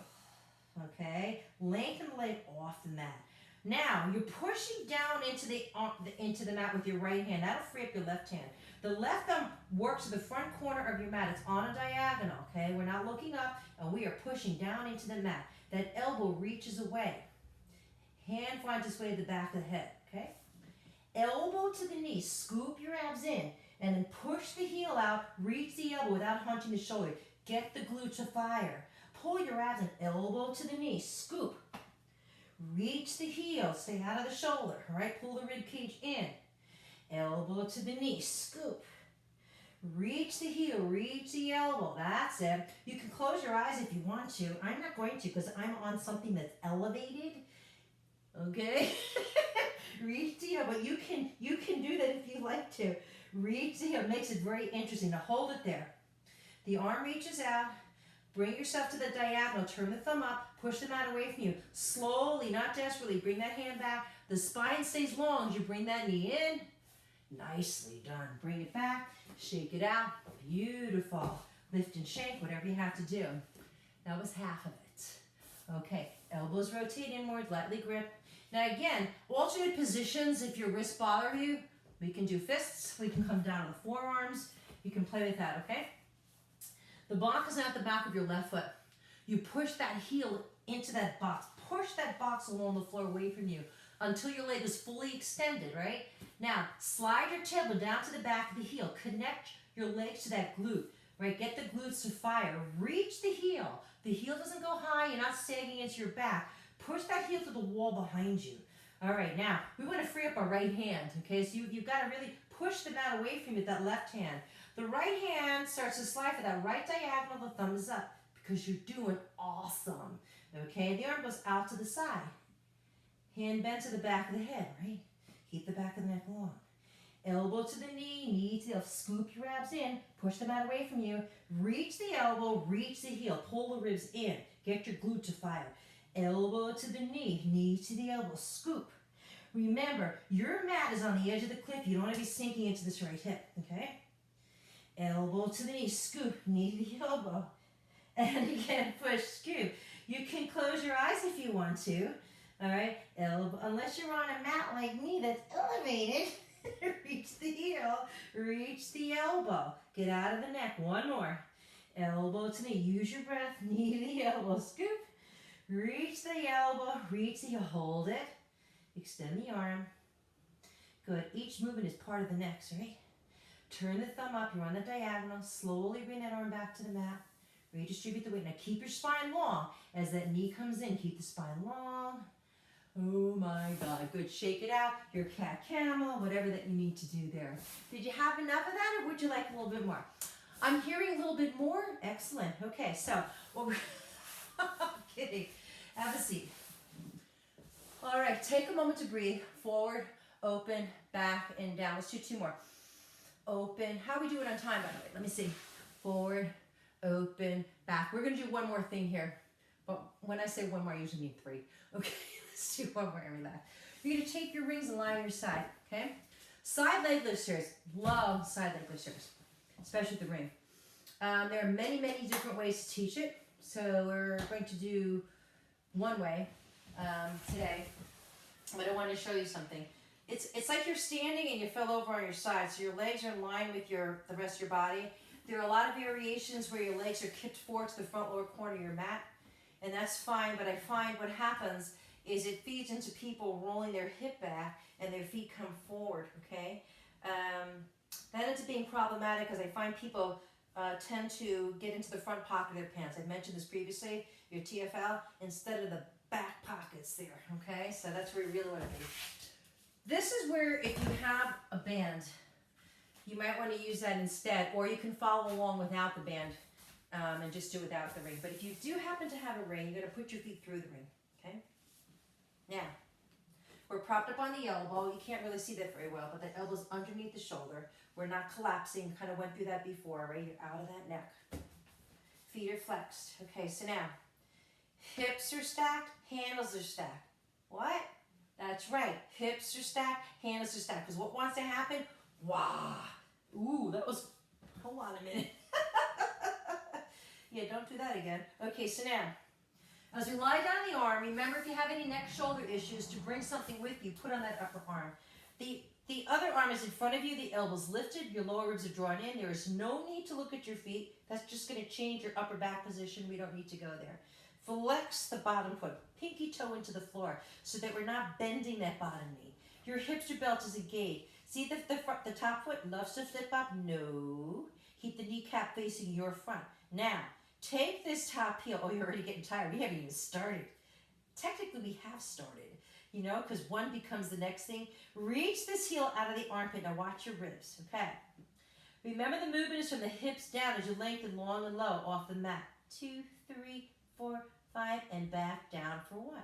okay? Lengthen the leg off the mat. Now, you're pushing down into the mat with your right hand. That'll free up your left hand. The left thumb works to the front corner of your mat. It's on a diagonal, okay? We're not looking up, and we are pushing down into the mat. That elbow reaches away. Hand finds its way to the back of the head, okay? Elbow to the knee. Scoop your abs in, and then push the heel out. Reach the elbow without hunching the shoulder. Get the glute to fire. Pull your abs in. Elbow to the knee. Scoop. Reach the heel, stay out of the shoulder, all right? Pull the rib cage in. Elbow to the knee, scoop. Reach the heel, reach the elbow, that's it. You can close your eyes if you want to. I'm not going to because I'm on something that's elevated, okay? Reach the heel, but you can do that if you like to. Reach the heel, makes it very interesting. Now hold it there. The arm reaches out. Bring yourself to the diagonal, turn the thumb up, push the mat away from you. Slowly, not desperately, bring that hand back. The spine stays long as you bring that knee in. Nicely done. Bring it back, shake it out. Beautiful. Lift and shake, whatever you have to do. That was half of it. Okay, elbows rotate inward, lightly grip. Now again, alternate positions if your wrists bother you. We can do fists, we can come down to the forearms. You can play with that, okay? The box is at the back of your left foot. You push that heel into that box. push that box along the floor away from you until your leg is fully extended, right? Now, slide your tailbone down to the back of the heel. Connect your legs to that glute, right? Get the glutes to fire. Reach the heel. The heel doesn't go high. You're not sagging into your back. Push that heel to the wall behind you. All right, now, we want to free up our right hand, okay? So you've got to really push the mat away from you with that left hand. The right hand starts to slide for that right diagonal. The thumb is up because you're doing awesome, okay? The arm goes out to the side. Hand bent to the back of the head, right? Keep the back of the neck long. Elbow to the knee, knee to the heel. Scoop your abs in. Push the mat away from you. Reach the elbow, reach the heel. Pull the ribs in. Get your glute to fire. Elbow to the knee, knee to the elbow. Scoop. Remember, your mat is on the edge of the cliff. You don't want to be sinking into this right hip, okay? Elbow to the knee, scoop, knee to the elbow. And again, push, scoop. You can close your eyes if you want to. All right, elbow, unless you're on a mat like me that's elevated, reach the heel, reach the elbow. Get out of the neck, one more. Elbow to knee, use your breath, knee to the elbow, scoop. Reach the elbow, reach the heel, hold it. Extend the arm. Good, each movement is part of the next, right? Turn the thumb up, you're on the diagonal. Slowly bring that arm back to the mat. Redistribute the weight. Now keep your spine long. As that knee comes in, keep the spine long. Oh my God, good. Shake it out. Your cat camel, whatever that you need to do there. Did you have enough of that or would you like a little bit more? I'm hearing a little bit more. Excellent. Okay, so, well, I'm kidding. Have a seat. All right, take a moment to breathe. Forward, open, back, and down. Let's do two more. Open. How are we doing on time, by the way? Let me see. Forward, open, back. We're going to do one more thing here. But when I say one more, I usually mean three. Okay, let's do one more and relax. You're going to take your rings and lie on your side, okay? Side leg lifters. Love side leg lifters, especially the ring. There are many, many different ways to teach it. So we're going to do one way today. But I want to show you something. It's like you're standing and you fell over on your side, so your legs are in line with the rest of your body. There are a lot of variations where your legs are kicked forward to the front lower corner of your mat, and that's fine, but I find what happens is it feeds into people rolling their hip back and their feet come forward, okay? That ends up being problematic because I find people tend to get into the front pocket of their pants. I mentioned this previously, your TFL, instead of the back pockets there, okay? So that's where you really want to be. This is where if you have a band, you might want to use that instead, or you can follow along without the band and just do without the ring. But if you do happen to have a ring, you're going to put your feet through the ring, okay? Now, we're propped up on the elbow. You can't really see that very well, but the elbow's underneath the shoulder. We're not collapsing. Kind of went through that before, right? You're out of that neck. Feet are flexed. Okay, so now, hips are stacked, handles are stacked. What? That's right. Hips are stacked, handles are stacked. Because what wants to happen? Wow. Ooh, that was, hold on a minute. Yeah, don't do that again. Okay, so now, as we lie down the arm, remember if you have any neck shoulder issues to bring something with you, put on that upper arm. The other arm is in front of you, the elbow's lifted, your lower ribs are drawn in. There is no need to look at your feet. That's just going to change your upper back position. We don't need to go there. Flex the bottom foot, pinky toe into the floor so that we're not bending that bottom knee. Your hipster belt is engaged. See the top foot loves to flip up? No. Keep the kneecap facing your front. Now, take this top heel. Oh, you're already getting tired. We haven't even started. Technically, we have started, you know, because one becomes the next thing. Reach this heel out of the armpit. Now watch your ribs, okay? Remember the movement is from the hips down as you lengthen long and low off the mat. 2, 3, 4, 5, and back down for 1.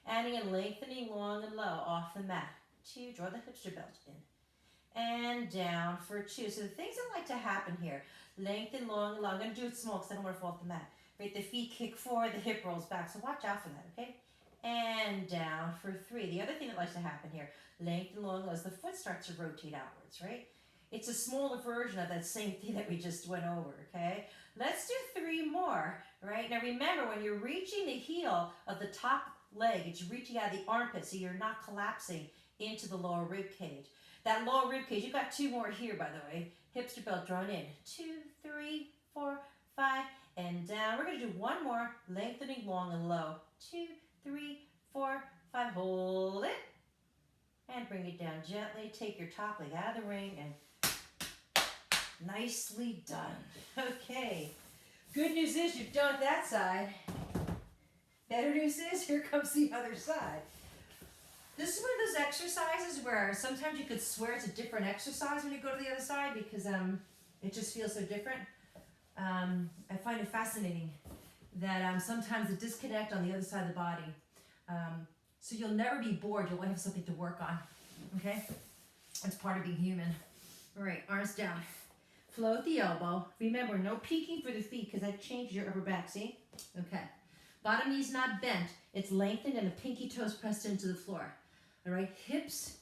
Adding and lengthening long and low off the mat. 2, draw the hipster belt in. And down for 2. So the things that like to happen here, lengthen long and low. I'm going to do it small because I don't want to fall off the mat. Right, the feet kick forward, the hip rolls back. So watch out for that, okay? And down for 3. The other thing that likes to happen here, lengthen long and low, as the foot starts to rotate outwards, right? It's a smaller version of that same thing that we just went over, okay? Let's do 3 more, right? Now remember, when you're reaching the heel of the top leg, it's reaching out of the armpit, so you're not collapsing into the lower rib cage. That lower rib cage, you've got 2 more here, by the way. Hipster belt drawn in. 2, 3, 4, 5, and down. We're going to do 1 more, lengthening long and low. 2, 3, 4, 5. Hold it. And bring it down gently. Take your top leg out of the ring and nicely done. Okay. Good news is you've done that side. Better news is here comes the other side. This is one of those exercises where sometimes you could swear it's a different exercise when you go to the other side because it just feels so different. I find it fascinating that sometimes the disconnect on the other side of the body. So you'll never be bored. You'll always have something to work on. Okay? It's part of being human. All right, arms down. Float the elbow. Remember, no peeking for the feet because that changes your upper back. See? Okay. Bottom knee's not bent. It's lengthened and the pinky toes pressed into the floor. All right? Hips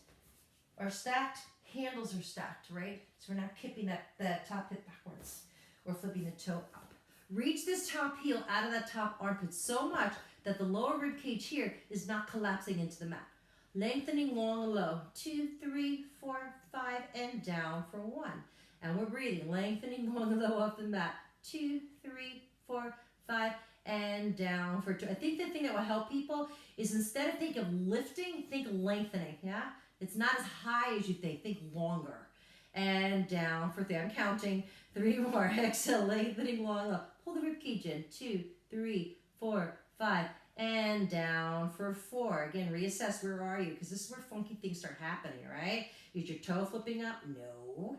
are stacked. Handles are stacked, right? So we're not kipping that top hip backwards or flipping the toe up. Reach this top heel out of that top armpit so much that the lower rib cage here is not collapsing into the mat. Lengthening long and low. 2, 3, 4, 5, and down for 1. And we're breathing. Lengthening long and low off the mat. 2, 3, 4, 5, and down for 2. I think the thing that will help people is instead of think of lifting, think lengthening, yeah? It's not as high as you think longer. And down for 3. I'm counting. 3 more. Exhale, lengthening long and low. Pull the rib cage in. 2, 3, 4, 5, and down for 4. Again, reassess where are you, because this is where funky things start happening, right? Is your toe flipping up? No.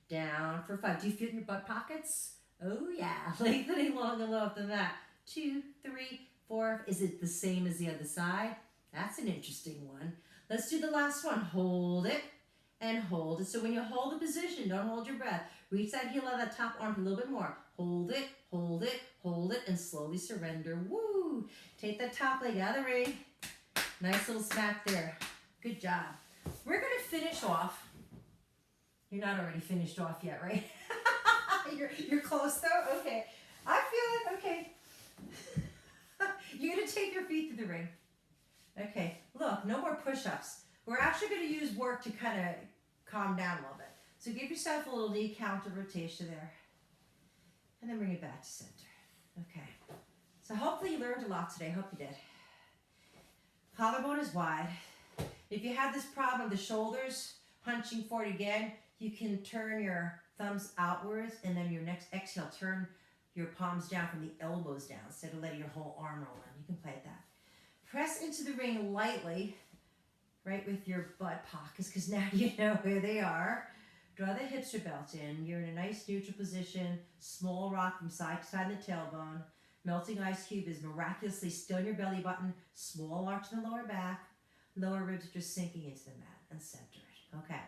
Down for 5. Do you feel in your butt pockets? Oh yeah. Lengthening long and low up the mat. 2, 3, 4. Is it the same as the other side? That's an interesting one. Let's do the last one. Hold it and hold it. So when you hold the position, don't hold your breath. Reach that heel out of that top arm a little bit more. Hold it, hold it, hold it, and slowly surrender. Woo! Take that top leg out of the ring. Nice little smack there. Good job. We're going to finish off. You're not already finished off yet, right? You're close though? Okay. I feel it. Okay. You're going to take your feet to the ring. Okay. Look, no more push-ups. We're actually going to use work to kind of calm down a little bit. So give yourself a little knee counter rotation there. And then bring it back to center. Okay. So hopefully you learned a lot today. Hope you did. Collarbone is wide. If you have this problem of the shoulders hunching forward again, you can turn your thumbs outwards and then your next exhale, turn your palms down from the elbows down instead of letting your whole arm roll in. You can play at that. Press into the ring lightly, right, with your butt pockets, because now you know where they are. Draw the hipster belt in. You're in a nice neutral position. Small rock from side to side in the tailbone. Melting ice cube is miraculously still in your belly button. Small arch in the lower back. Lower ribs are just sinking into the mat and center it. Okay.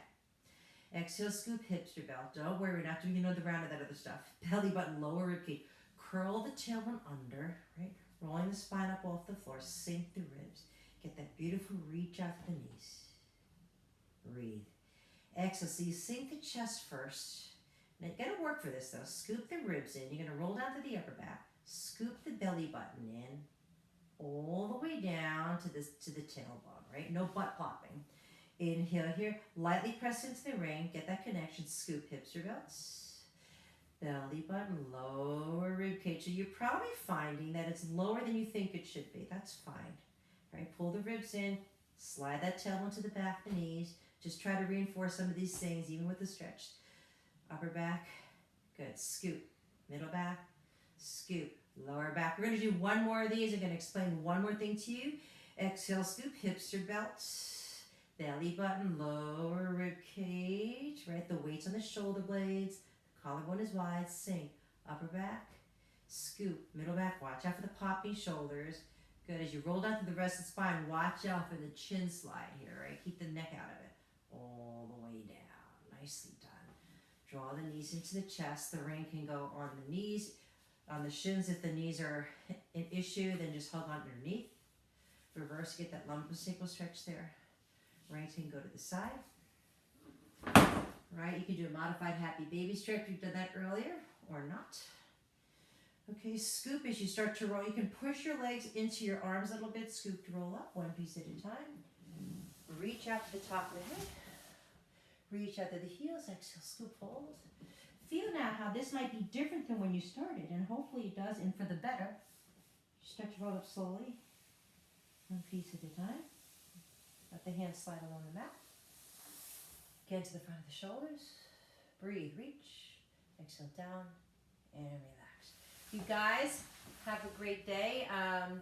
Exhale, scoop hipster belt. Don't worry, we're not doing another round of that other stuff. Belly button, lower rib cage. Curl the tailbone under, right? Rolling the spine up off the floor. Sink the ribs. Get that beautiful reach out to the knees. Breathe. Exhale, so you sink the chest first. Now you gotta work for this though. Scoop the ribs in. You're gonna roll down to the upper back. Scoop the belly button in. All the way down to the tailbone, right? No butt plopping. Inhale here. Lightly press into the ring. Get that connection. Scoop hipster belts. Belly button, lower rib cage. So you're probably finding that it's lower than you think it should be. That's fine. Right? Pull the ribs in. Slide that tailbone to the back of the knees. Just try to reinforce some of these things, even with the stretch. Upper back, good. Scoop, middle back, scoop, lower back. We're going to do one more of these. I'm going to explain one more thing to you. Exhale, scoop, hipster belt, belly button, lower rib cage, right? The weight's on the shoulder blades. Collarbone is wide, sink. Upper back, scoop, middle back. Watch out for the popping shoulders. Good. As you roll down through the rest of the spine, watch out for the chin slide here, right? Keep the neck out of it. All the way down. Nicely done. Draw the knees into the chest. The ring can go on the knees, on the shins. If the knees are an issue, then just hug on underneath. Reverse, get that lumbosacral stretch there. Ring can go to the side. Right, you can do a modified happy baby stretch. We've done that earlier, or not. Okay, scoop as you start to roll. You can push your legs into your arms a little bit. Scoop to roll up, one piece at a time. Reach out to the top of the head. Reach out to the heels. Exhale, scoop, fold. Feel now how this might be different than when you started, and hopefully it does, and for the better. Start to roll up slowly. One piece at a time. Let the hands slide along the mat. Again to the front of the shoulders. Breathe, reach. Exhale down and relax. You guys have a great day. I'm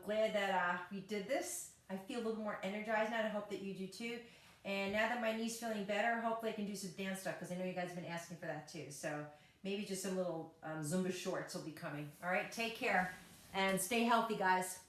glad that we did this. I feel a little more energized now. I hope that you do too. And now that my knee's feeling better, hopefully I can do some dance stuff because I know you guys have been asking for that too. So maybe just some little Zumba shorts will be coming. All right, take care and stay healthy, guys.